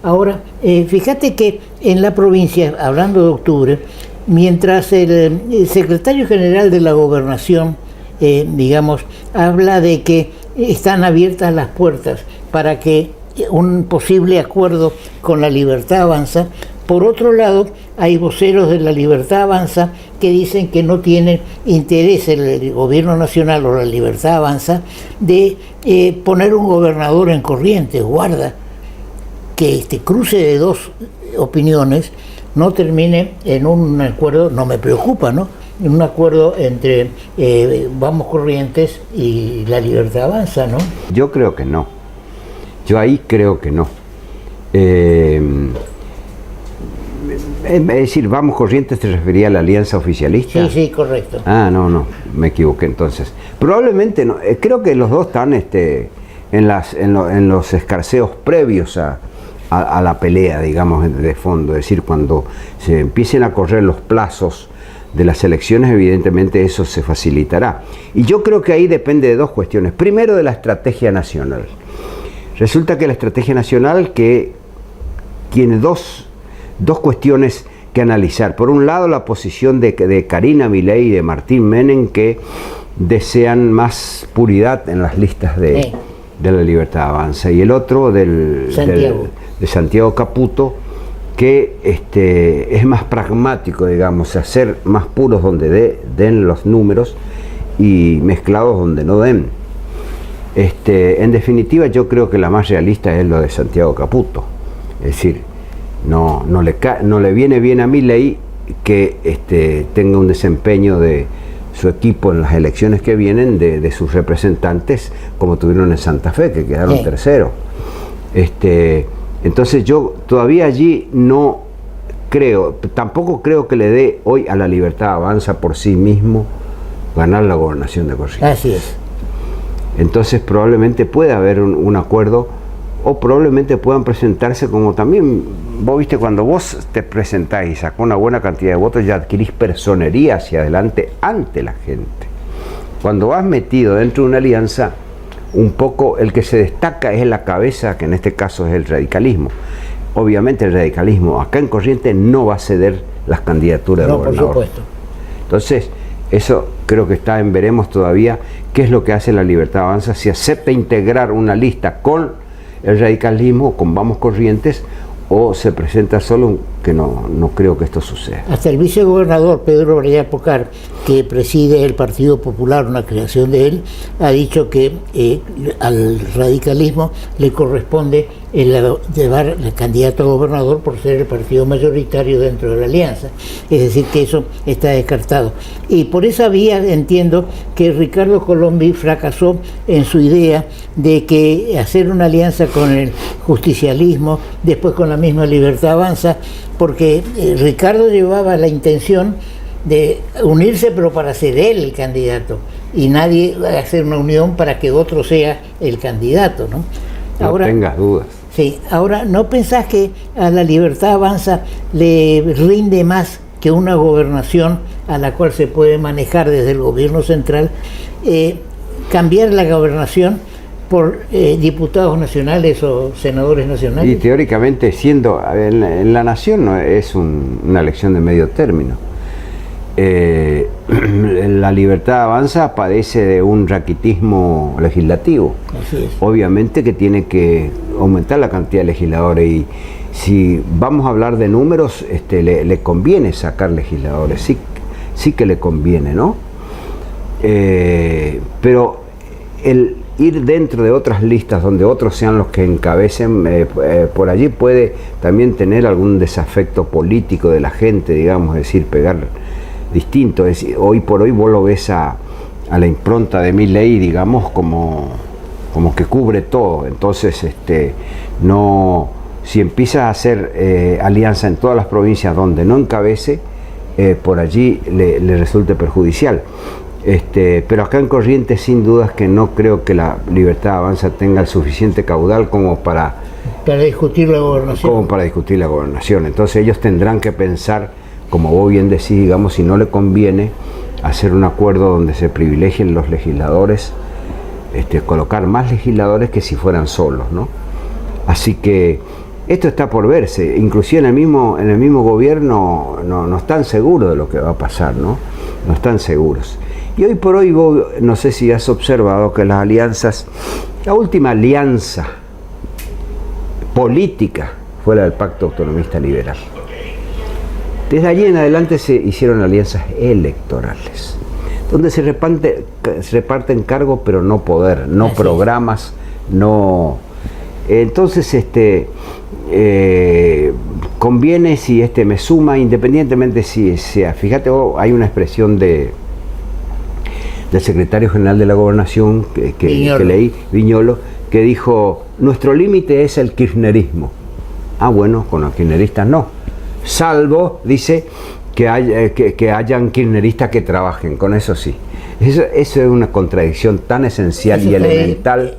Ahora, fíjate que en la provincia, hablando de octubre, mientras el secretario general de la Gobernación, digamos, habla de que están abiertas las puertas para que un posible acuerdo con la Libertad Avanza, por otro lado, hay voceros de la Libertad Avanza que dicen que no tienen interés el gobierno nacional o la Libertad Avanza de poner un gobernador en Corrientes. Guarda, que este cruce de dos opiniones no termine en un acuerdo, no me preocupa, ¿no? En un acuerdo entre Vamos Corrientes y la Libertad Avanza, ¿no?
Yo creo que no. Yo ahí creo que no. Es decir, Vamos Corrientes te refería a la alianza oficialista.
Sí, correcto.
Ah, no, me equivoqué entonces. Probablemente no. Creo que los dos están en los escarceos previos a la pelea, digamos, de fondo. Es decir, cuando se empiecen a correr los plazos de las elecciones, evidentemente eso se facilitará. Y yo creo que ahí depende de dos cuestiones. Primero, de la estrategia nacional. Resulta que la estrategia nacional que tiene dos cuestiones que analizar. Por un lado, la posición de Karina Milei y de Martín Menem, que desean más puridad en las listas de la Libertad Avanza. Y el otro de Santiago Caputo, que es más pragmático, digamos, hacer más puros donde den los números y mezclados donde no den. En definitiva, yo creo que la más realista es lo de Santiago Caputo. Es decir, no le viene bien a Milei que tenga un desempeño de su equipo en las elecciones que vienen de sus representantes, como tuvieron en Santa Fe, que quedaron terceros. Entonces yo todavía allí no creo, tampoco creo que le dé hoy a la Libertad Avanza por sí mismo ganar la gobernación de Corrientes.
Así es.
Entonces probablemente pueda haber un acuerdo, o probablemente puedan presentarse como también, vos viste, cuando vos te presentás y sacás una buena cantidad de votos, ya adquirís personería hacia adelante ante la gente. Cuando vas metido dentro de una alianza, un poco el que se destaca es la cabeza, que en este caso es el radicalismo. Obviamente el radicalismo acá en Corrientes no va a ceder las candidaturas de gobernador.
Por supuesto.
Entonces, eso creo que está en veremos todavía qué es lo que hace la Libertad Avanza, si acepta integrar una lista con el radicalismo con Vamos Corrientes, o se presenta solo, que no creo que esto suceda.
Hasta el vicegobernador Pedro Brea Pocar, que preside el Partido Popular, una creación de él, ha dicho que al radicalismo le corresponde llevar el candidato a gobernador por ser el partido mayoritario dentro de la alianza. Es decir, que eso está descartado. Y por esa vía entiendo que Ricardo Colombi fracasó en su idea de que hacer una alianza con el justicialismo, después con la misma Libertad Avanza, porque Ricardo llevaba la intención de unirse, pero para ser él el candidato, y nadie va a hacer una unión para que otro sea el candidato, ¿no?
Ahora, no tengas dudas.
Sí, ahora, ¿no pensás que a la Libertad Avanza le rinde más que una gobernación a la cual se puede manejar desde el gobierno central, cambiar la gobernación por diputados nacionales o senadores nacionales?
Y teóricamente, siendo en la nación, no es una elección de medio término. La Libertad Avanza padece de un raquitismo legislativo.
Así es.
Obviamente que tiene que aumentar la cantidad de legisladores, y si vamos a hablar de números, le conviene sacar legisladores, sí que le conviene, ¿no? Pero el ir dentro de otras listas donde otros sean los que encabecen, por allí puede también tener algún desafecto político de la gente, digamos, es decir, pegar distinto. Es decir, hoy por hoy vos lo ves a la impronta de Milei, digamos, como que cubre todo. Entonces, si empieza a hacer alianza en todas las provincias donde no encabece, por allí le resulte perjudicial. Pero acá en Corrientes, sin dudas que no creo que la Libertad Avanza tenga el suficiente caudal como para
discutir la gobernación.
Entonces ellos tendrán que pensar, como vos bien decís, digamos, si no le conviene hacer un acuerdo donde se privilegien los legisladores, colocar más legisladores que si fueran solos, ¿no? Así que esto está por verse. Inclusive en el mismo gobierno no están seguros de lo que va a pasar, ¿no? No están seguros. Y hoy por hoy, vos, no sé si has observado que las alianzas, la última alianza política fue la del Pacto Autonomista Liberal. Desde allí en adelante se hicieron alianzas electorales, donde se reparten cargos, pero no poder, no programas, no. Entonces, conviene si me suma, independientemente si sea. Fíjate, hay una expresión del secretario general de la Gobernación que leí, Viñolo, que dijo: nuestro límite es el kirchnerismo. Ah, bueno, con los kirchneristas no. Salvo, dice, que hayan kirchneristas que trabajen, con eso sí. Eso es una contradicción tan esencial y elemental.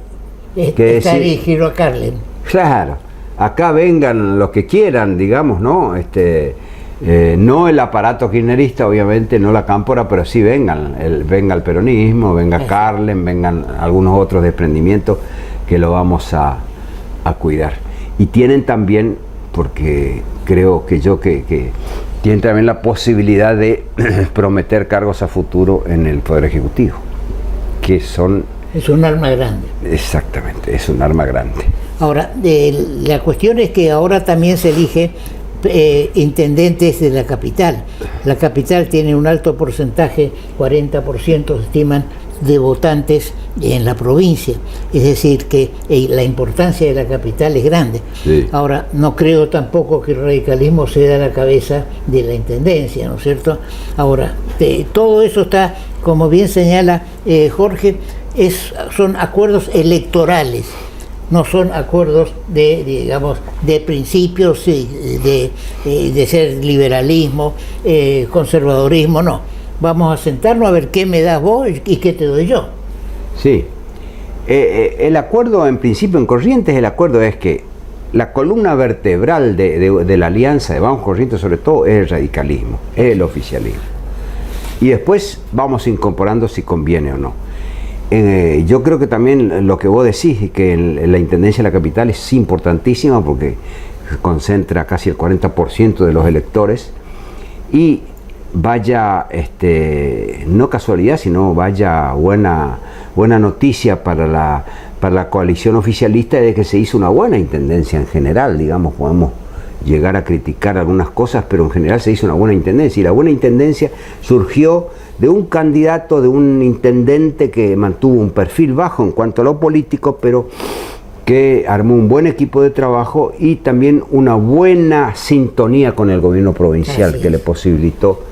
Que
está dirigido a Carlen.
Claro, acá vengan los que quieran, digamos, ¿no? No el aparato kirchnerista, obviamente, no la cámpora, pero sí venga el peronismo, venga Carlen, vengan algunos otros desprendimientos que lo vamos a cuidar. Y tienen también, porque creo que tienen también la posibilidad de prometer cargos a futuro en el Poder Ejecutivo, que son...
Es un arma grande.
Exactamente, es un arma grande.
Ahora, la cuestión es que ahora también se elige intendentes de la capital. La capital tiene un alto porcentaje, 40% se estiman, de votantes en la provincia. Es decir, que la importancia de la capital es grande.
Sí.
Ahora, no creo tampoco que el radicalismo se da la cabeza de la intendencia, ¿no es cierto? Ahora, todo eso está, como bien señala Jorge, son acuerdos electorales, no son acuerdos de principios, de ser liberalismo, conservadorismo, no. Vamos a sentarnos a ver qué me das vos y qué te doy yo.
Sí. El acuerdo, en principio, en Corrientes, el acuerdo es que la columna vertebral de la alianza de Vamos Corrientes, sobre todo, es el radicalismo, es el oficialismo. Y después vamos incorporando si conviene o no. Yo creo que también lo que vos decís, que en la Intendencia de la Capital es importantísima porque concentra casi el 40% de los electores, y vaya, no casualidad, sino vaya buena noticia para para la coalición oficialista es de que se hizo una buena intendencia en general, digamos, podemos llegar a criticar algunas cosas, pero en general se hizo una buena intendencia, y la buena intendencia surgió de un candidato, de un intendente que mantuvo un perfil bajo en cuanto a lo político, pero que armó un buen equipo de trabajo y también una buena sintonía con el gobierno provincial, que le posibilitó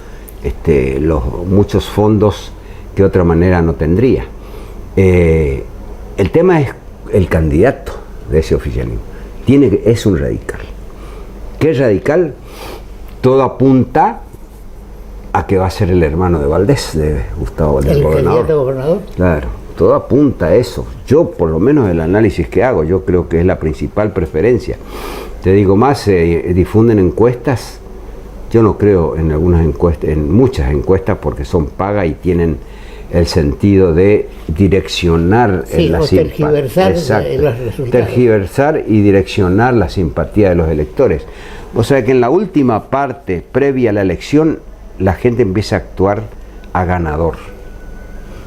los muchos fondos que de otra manera no tendría. El tema es el candidato de ese oficialismo. Es un radical. ¿Qué es radical? Todo apunta a que va a ser el hermano de Valdés, de Gustavo Valdés,
¿el candidato gobernador?
Claro, todo apunta a eso. Yo, por lo menos el análisis que hago, yo creo que es la principal preferencia. Te digo más, difunden encuestas. Yo no creo en algunas encuestas, en muchas encuestas, porque son pagas y tienen el sentido de direccionar la
tergiversar los resultados.
Tergiversar y direccionar la simpatía de los electores. O sea que en la última parte, previa a la elección, la gente empieza a actuar a ganador.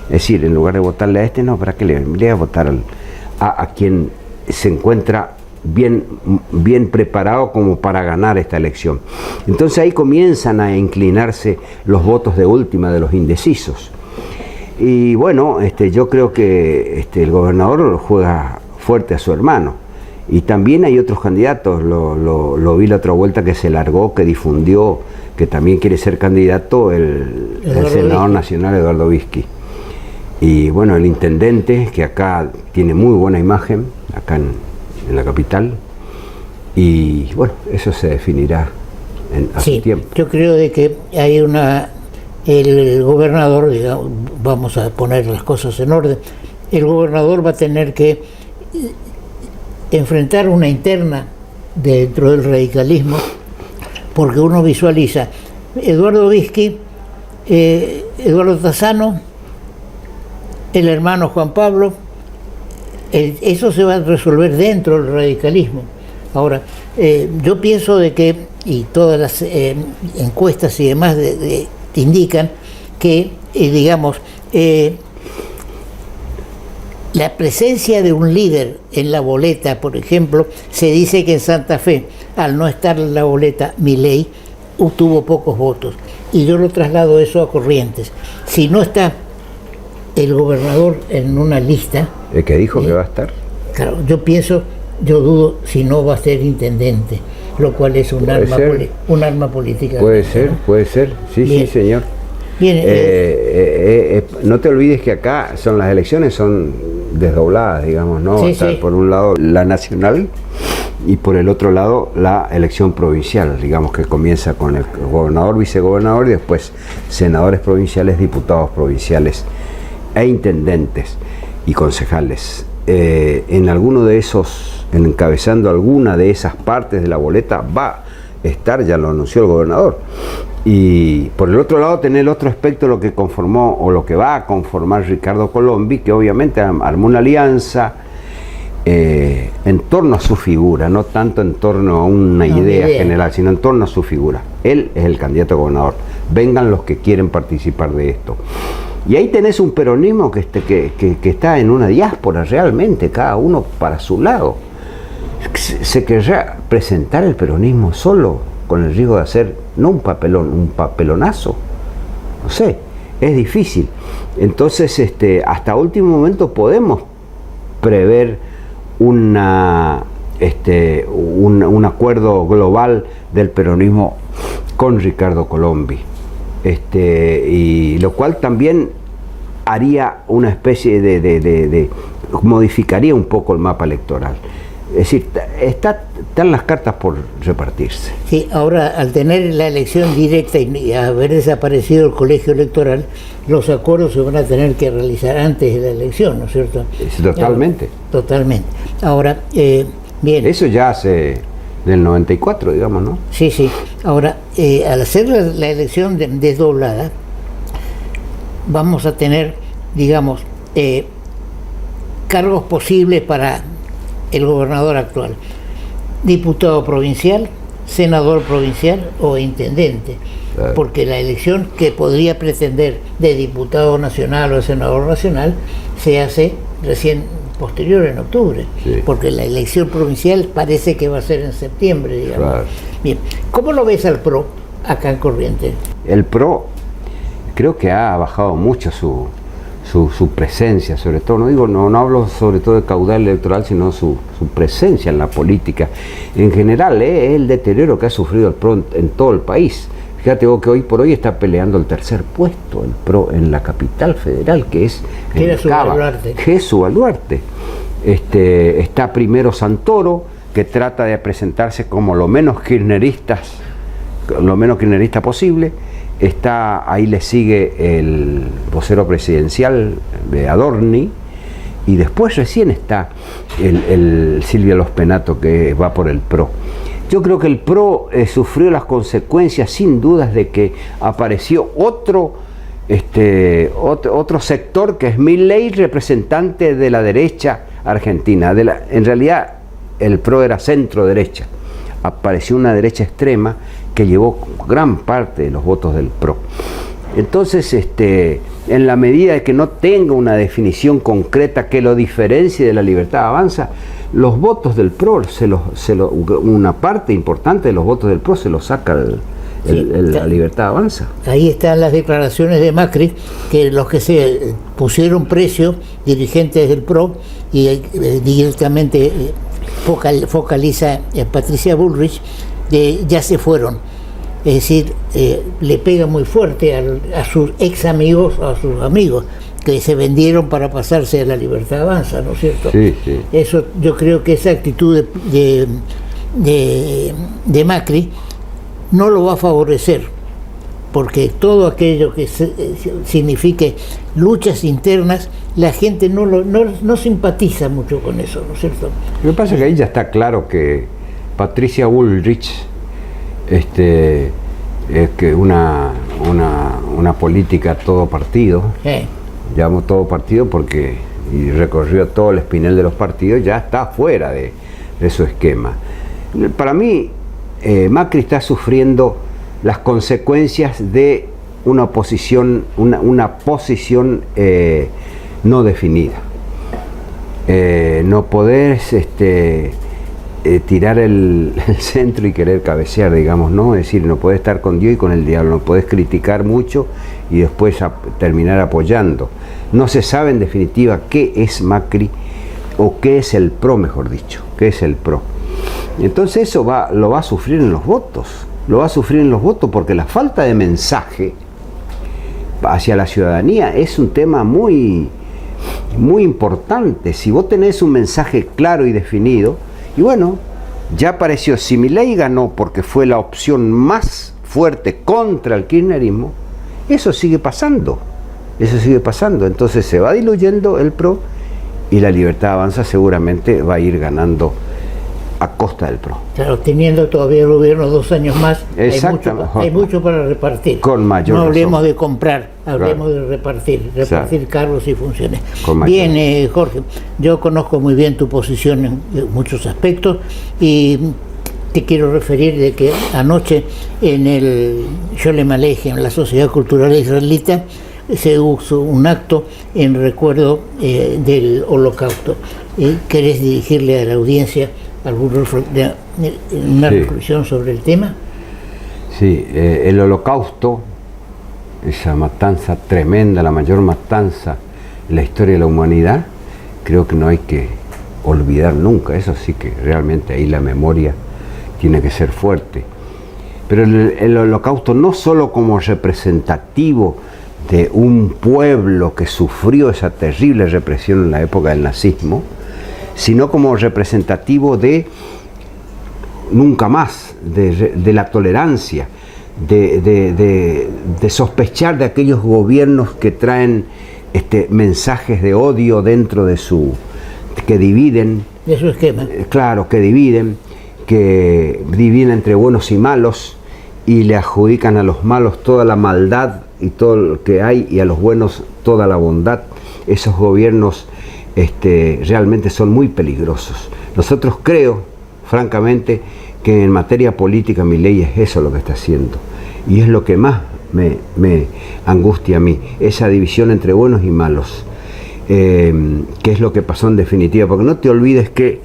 Es decir, en lugar de votarle a este, no, ¿para qué le voy a votar a quien se encuentra bien preparado como para ganar esta elección? Entonces ahí comienzan a inclinarse los votos de última de los indecisos. Y bueno, yo creo que el gobernador juega fuerte a su hermano. Y también hay otros candidatos, lo vi la otra vuelta que se largó, que difundió, que también quiere ser candidato el senador nacional Eduardo Vizqui. Y bueno, el intendente, que acá tiene muy buena imagen, acá en la capital. Y bueno, eso se definirá a su tiempo.
Yo creo de que hay el gobernador, digamos, vamos a poner las cosas en orden, el gobernador va a tener que enfrentar una interna dentro del radicalismo, porque uno visualiza Eduardo Vizqui, Eduardo Tassano, el hermano Juan Pablo, eso se va a resolver dentro del radicalismo. Ahora, yo pienso de que, y todas las encuestas y demás indican que, digamos, la presencia de un líder en la boleta, por ejemplo, se dice que en Santa Fe, al no estar en la boleta Milei, obtuvo pocos votos. Y yo lo traslado eso a Corrientes. Si no está el gobernador en una lista...
¿El que dijo que va a estar?
Claro, yo dudo si no va a ser intendente, lo cual es un arma política.
Puede ser, sí, bien. Sí, señor. Bien, no te olvides que acá las elecciones son desdobladas, digamos, ¿no?
Sí, sí.
Por un lado la nacional y por el otro lado la elección provincial, digamos, que comienza con el gobernador, vicegobernador y después senadores provinciales, diputados provinciales e intendentes y concejales. En alguno de esos, encabezando alguna de esas partes de la boleta va a estar, ya lo anunció el gobernador. Y por el otro lado tener el otro aspecto, lo que conformó o lo que va a conformar Ricardo Colombi, que obviamente armó una alianza en torno a su figura, no tanto en torno a una idea general, sino en torno a su figura. Él es el candidato a gobernador. Vengan los que quieren participar de esto. Y ahí tenés un peronismo que está en una diáspora realmente, cada uno para su lado. Se querrá presentar el peronismo solo, con el riesgo de hacer, no un papelón, un papelonazo. No sé, es difícil. Entonces, hasta último momento podemos prever un acuerdo global del peronismo con Ricardo Colombi. Y lo cual también haría una especie de modificaría un poco el mapa electoral. Es decir, están las cartas por repartirse.
Sí, ahora al tener la elección directa y haber desaparecido el colegio electoral, los acuerdos se van a tener que realizar antes de la elección, ¿no es cierto?
Totalmente.
Totalmente. Ahora, bien.
Eso ya hace del 94, digamos, ¿no?
Sí, sí. Ahora, al hacer la elección desdoblada, vamos a tener, digamos, cargos posibles para el gobernador actual: diputado provincial, senador provincial o intendente. Claro. Porque la elección que podría pretender de diputado nacional o de senador nacional se hace recién posterior en octubre,
Sí.
porque la elección provincial parece que va a ser en septiembre, digamos.
Claro.
Bien, ¿cómo lo ves al PRO acá en Corrientes?
El PRO creo que ha bajado mucho su presencia, sobre todo, no hablo sobre todo de caudal electoral, sino su presencia en la política. En general, el deterioro que ha sufrido el PRO en todo el país. Fíjate vos que hoy por hoy está peleando el tercer puesto el PRO en la capital federal, que es
Jesús Baluarte.
Jesús Baluarte. Está primero Santoro, que trata de presentarse como lo menos kirchnerista posible. Ahí le sigue el vocero presidencial de Adorni, y después recién está el Silvia Los Penato, que va por el PRO. Yo creo que el PRO sufrió las consecuencias, sin dudas, de que apareció otro sector, que es Milei, representante de la derecha argentina. En realidad, el PRO era centro derecha. Apareció una derecha extrema que llevó gran parte de los votos del PRO. Entonces, en la medida de que no tenga una definición concreta que lo diferencie de la Libertad Avanza, los votos del PRO, una parte importante de los votos del PRO se los saca la Libertad Avanza.
Ahí están las declaraciones de Macri, que los que se pusieron precio, dirigentes del PRO, y directamente focaliza Patricia Bullrich, ya se fueron. Es decir, le pega muy fuerte a sus ex amigos, a sus amigos, que se vendieron para pasarse a la Libertad Avanza, ¿no es cierto?
Sí, sí.
Eso, yo creo que esa actitud de Macri no lo va a favorecer, porque todo aquello que signifique luchas internas, la gente no simpatiza mucho con eso, ¿no es cierto?
Lo que pasa es que ahí ya está claro que Patricia Bullrich es que una política todo partido, llamo todo partido porque recorrió todo el espinel de los partidos, ya está fuera de su esquema. Para mí, Macri está sufriendo las consecuencias de una posición no definida. No poder tirar el centro y querer cabecear, digamos, ¿no? Es decir, no podés estar con Dios y con el diablo, no podés criticar mucho y después terminar apoyando. No se sabe en definitiva qué es Macri, o qué es el PRO, mejor dicho, qué es el PRO. Entonces eso lo va a sufrir en los votos, porque la falta de mensaje hacia la ciudadanía es un tema muy, muy importante. Si vos tenés un mensaje claro y definido, y bueno, ya apareció, si Milei ganó porque fue la opción más fuerte contra el kirchnerismo, eso sigue pasando, entonces se va diluyendo el PRO y la Libertad Avanza seguramente va a ir ganando a costa del PRO.
Claro, teniendo todavía el gobierno 2 años más, hay mucho para repartir.
Con mayor
No hablemos
razón
de comprar, hablemos de repartir cargos y funciones. Bien, Jorge, yo conozco muy bien tu posición en muchos aspectos y te quiero referir de que anoche en el Sholem Aleichem, en la Sociedad Cultural Israelita, se hizo un acto en recuerdo del Holocausto. ¿Querés dirigirle a la audiencia una reflexión sobre el tema?
Sí, el Holocausto, esa matanza tremenda, la mayor matanza en la historia de la humanidad, creo que no hay que olvidar nunca. Eso sí que realmente ahí la memoria tiene que ser fuerte. Pero el Holocausto no solo como representativo de un pueblo que sufrió esa terrible represión en la época del nazismo, sino como representativo de nunca más, de la tolerancia, de sospechar de aquellos gobiernos que traen mensajes de odio dentro de que dividen.
De su esquema.
Claro, que dividen entre buenos y malos, y le adjudican a los malos toda la maldad y todo lo que hay, y a los buenos toda la bondad. Esos gobiernos realmente son muy peligrosos. Nosotros creo, francamente, que en materia política Milei es eso lo que está haciendo, y es lo que más me angustia a mí, esa división entre buenos y malos. qué es lo que pasó en definitiva, porque no te olvides que,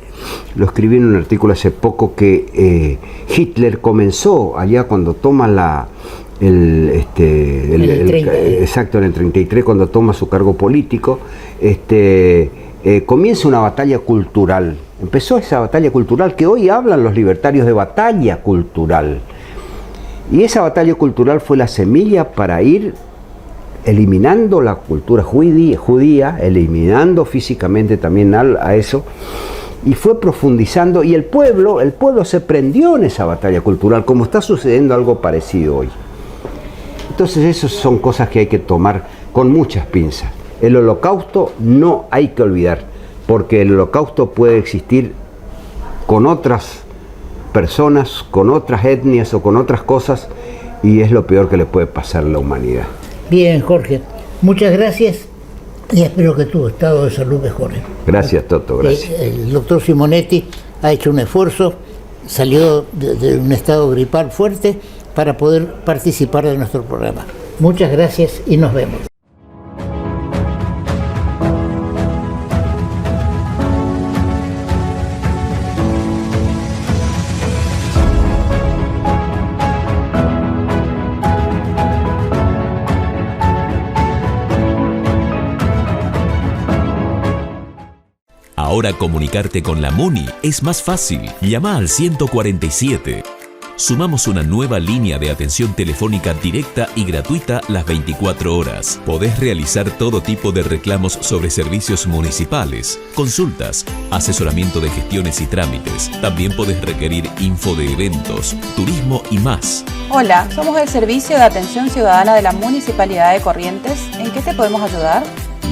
lo escribí en un artículo hace poco, que Hitler comenzó allá cuando toma exacto, en el 33, cuando toma su cargo político, comienza una batalla cultural. Empezó esa batalla cultural que hoy hablan los libertarios de batalla cultural. Y esa batalla cultural fue la semilla para ir eliminando la cultura judía, eliminando físicamente también a eso, y fue profundizando, y el pueblo se prendió en esa batalla cultural, como está sucediendo algo parecido hoy. Entonces esas son cosas que hay que tomar con muchas pinzas. El Holocausto no hay que olvidar, porque el Holocausto puede existir con otras personas, con otras etnias o con otras cosas, y es lo peor que le puede pasar a la humanidad.
Bien, Jorge, muchas gracias y espero que tu estado de salud mejore.
Gracias, Toto, gracias.
El doctor Simonetti ha hecho un esfuerzo, salió de un estado gripal fuerte para poder participar de nuestro programa. Muchas gracias y nos vemos.
Ahora comunicarte con la MUNI es más fácil. Llama al 147. Sumamos una nueva línea de atención telefónica directa y gratuita las 24 horas. Podés realizar todo tipo de reclamos sobre servicios municipales, consultas, asesoramiento de gestiones y trámites. También podés requerir info de eventos, turismo y más.
Hola, somos el Servicio de Atención Ciudadana de la Municipalidad de Corrientes. ¿En qué te podemos ayudar?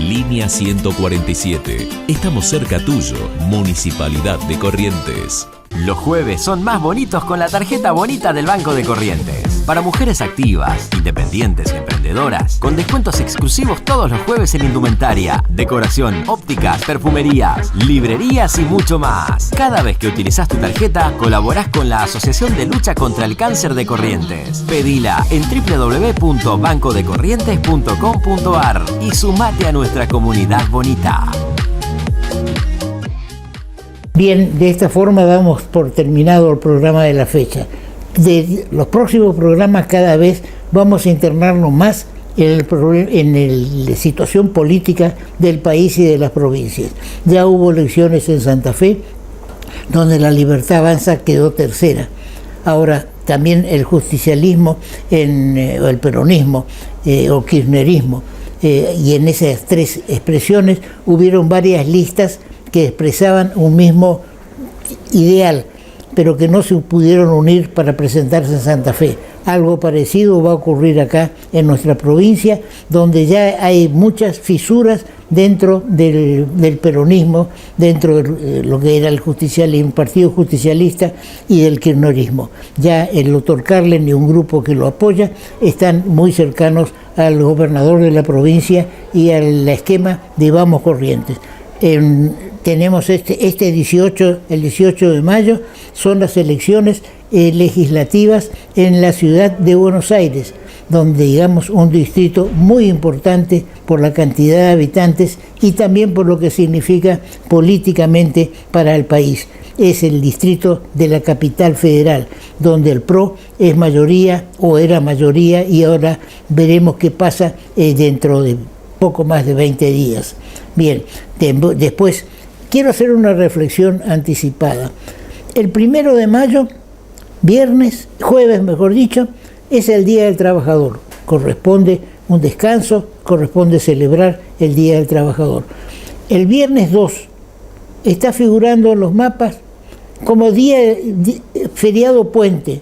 Línea 147. Estamos cerca tuyo. Municipalidad de Corrientes.
Los jueves son más bonitos con la tarjeta bonita del Banco de Corrientes. Para mujeres activas, independientes y emprendedoras, con descuentos exclusivos todos los jueves en indumentaria, decoración, ópticas, perfumerías, librerías y mucho más. Cada vez que utilizás tu tarjeta, colaborás con la Asociación de Lucha contra el Cáncer de Corrientes. Pedila en www.bancodecorrientes.com.ar y sumate a nuestra comunidad bonita.
Bien, de esta forma damos por terminado el programa de la fecha. De los próximos programas cada vez vamos a internarnos más en la situación política del país y de las provincias. Ya hubo elecciones en Santa Fe, donde la Libertad Avanza quedó tercera. Ahora también el justicialismo, o el peronismo o kirchnerismo, y en esas tres expresiones hubieron varias listas que expresaban un mismo ideal, pero que no se pudieron unir para presentarse en Santa Fe. Algo parecido va a ocurrir acá en nuestra provincia, donde ya hay muchas fisuras dentro del peronismo, dentro de lo que era el Partido Justicialista y del kirchnerismo. Ya el doctor Carlen y un grupo que lo apoya están muy cercanos al gobernador de la provincia y al esquema de Vamos Corrientes. Tenemos el 18 de mayo, son las elecciones legislativas en la ciudad de Buenos Aires, donde digamos un distrito muy importante por la cantidad de habitantes y también por lo que significa políticamente para el país. Es el distrito de la capital federal, donde el PRO es mayoría o era mayoría y ahora veremos qué pasa dentro de poco más de 20 días. Bien, después quiero hacer una reflexión anticipada. El 1 de mayo, jueves mejor dicho, es el Día del Trabajador. Corresponde un descanso, corresponde celebrar el Día del Trabajador. El viernes 2 está figurando en los mapas como feriado puente,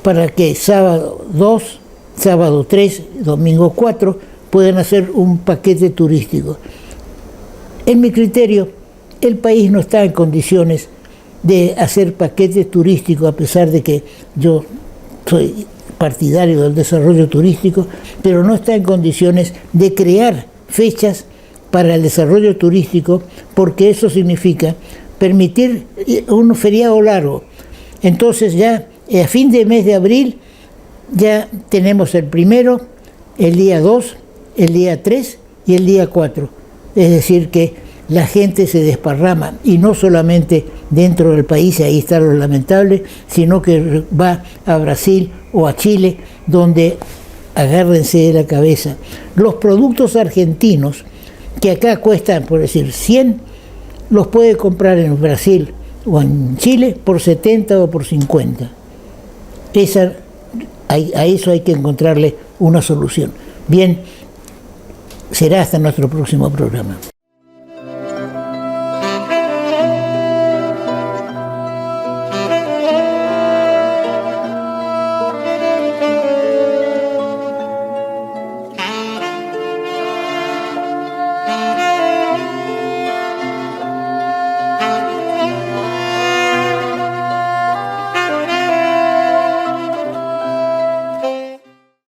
para que sábado 2, sábado 3, domingo 4 puedan hacer un paquete turístico. En mi criterio, el país no está en condiciones de hacer paquetes turísticos, a pesar de que yo soy partidario del desarrollo turístico, pero no está en condiciones de crear fechas para el desarrollo turístico, porque eso significa permitir un feriado largo. Entonces ya a fin de mes de abril ya tenemos el 1, el día 2, el día 3 y el día 4. es decir, que la gente se desparrama, y no solamente dentro del país, ahí está lo lamentable, sino que va a Brasil o a Chile, donde, agárrense de la cabeza, los productos argentinos, que acá cuestan, por decir, 100, los puede comprar en Brasil o en Chile por 70 o por 50. A eso hay que encontrarle una solución. Bien, será hasta nuestro próximo programa.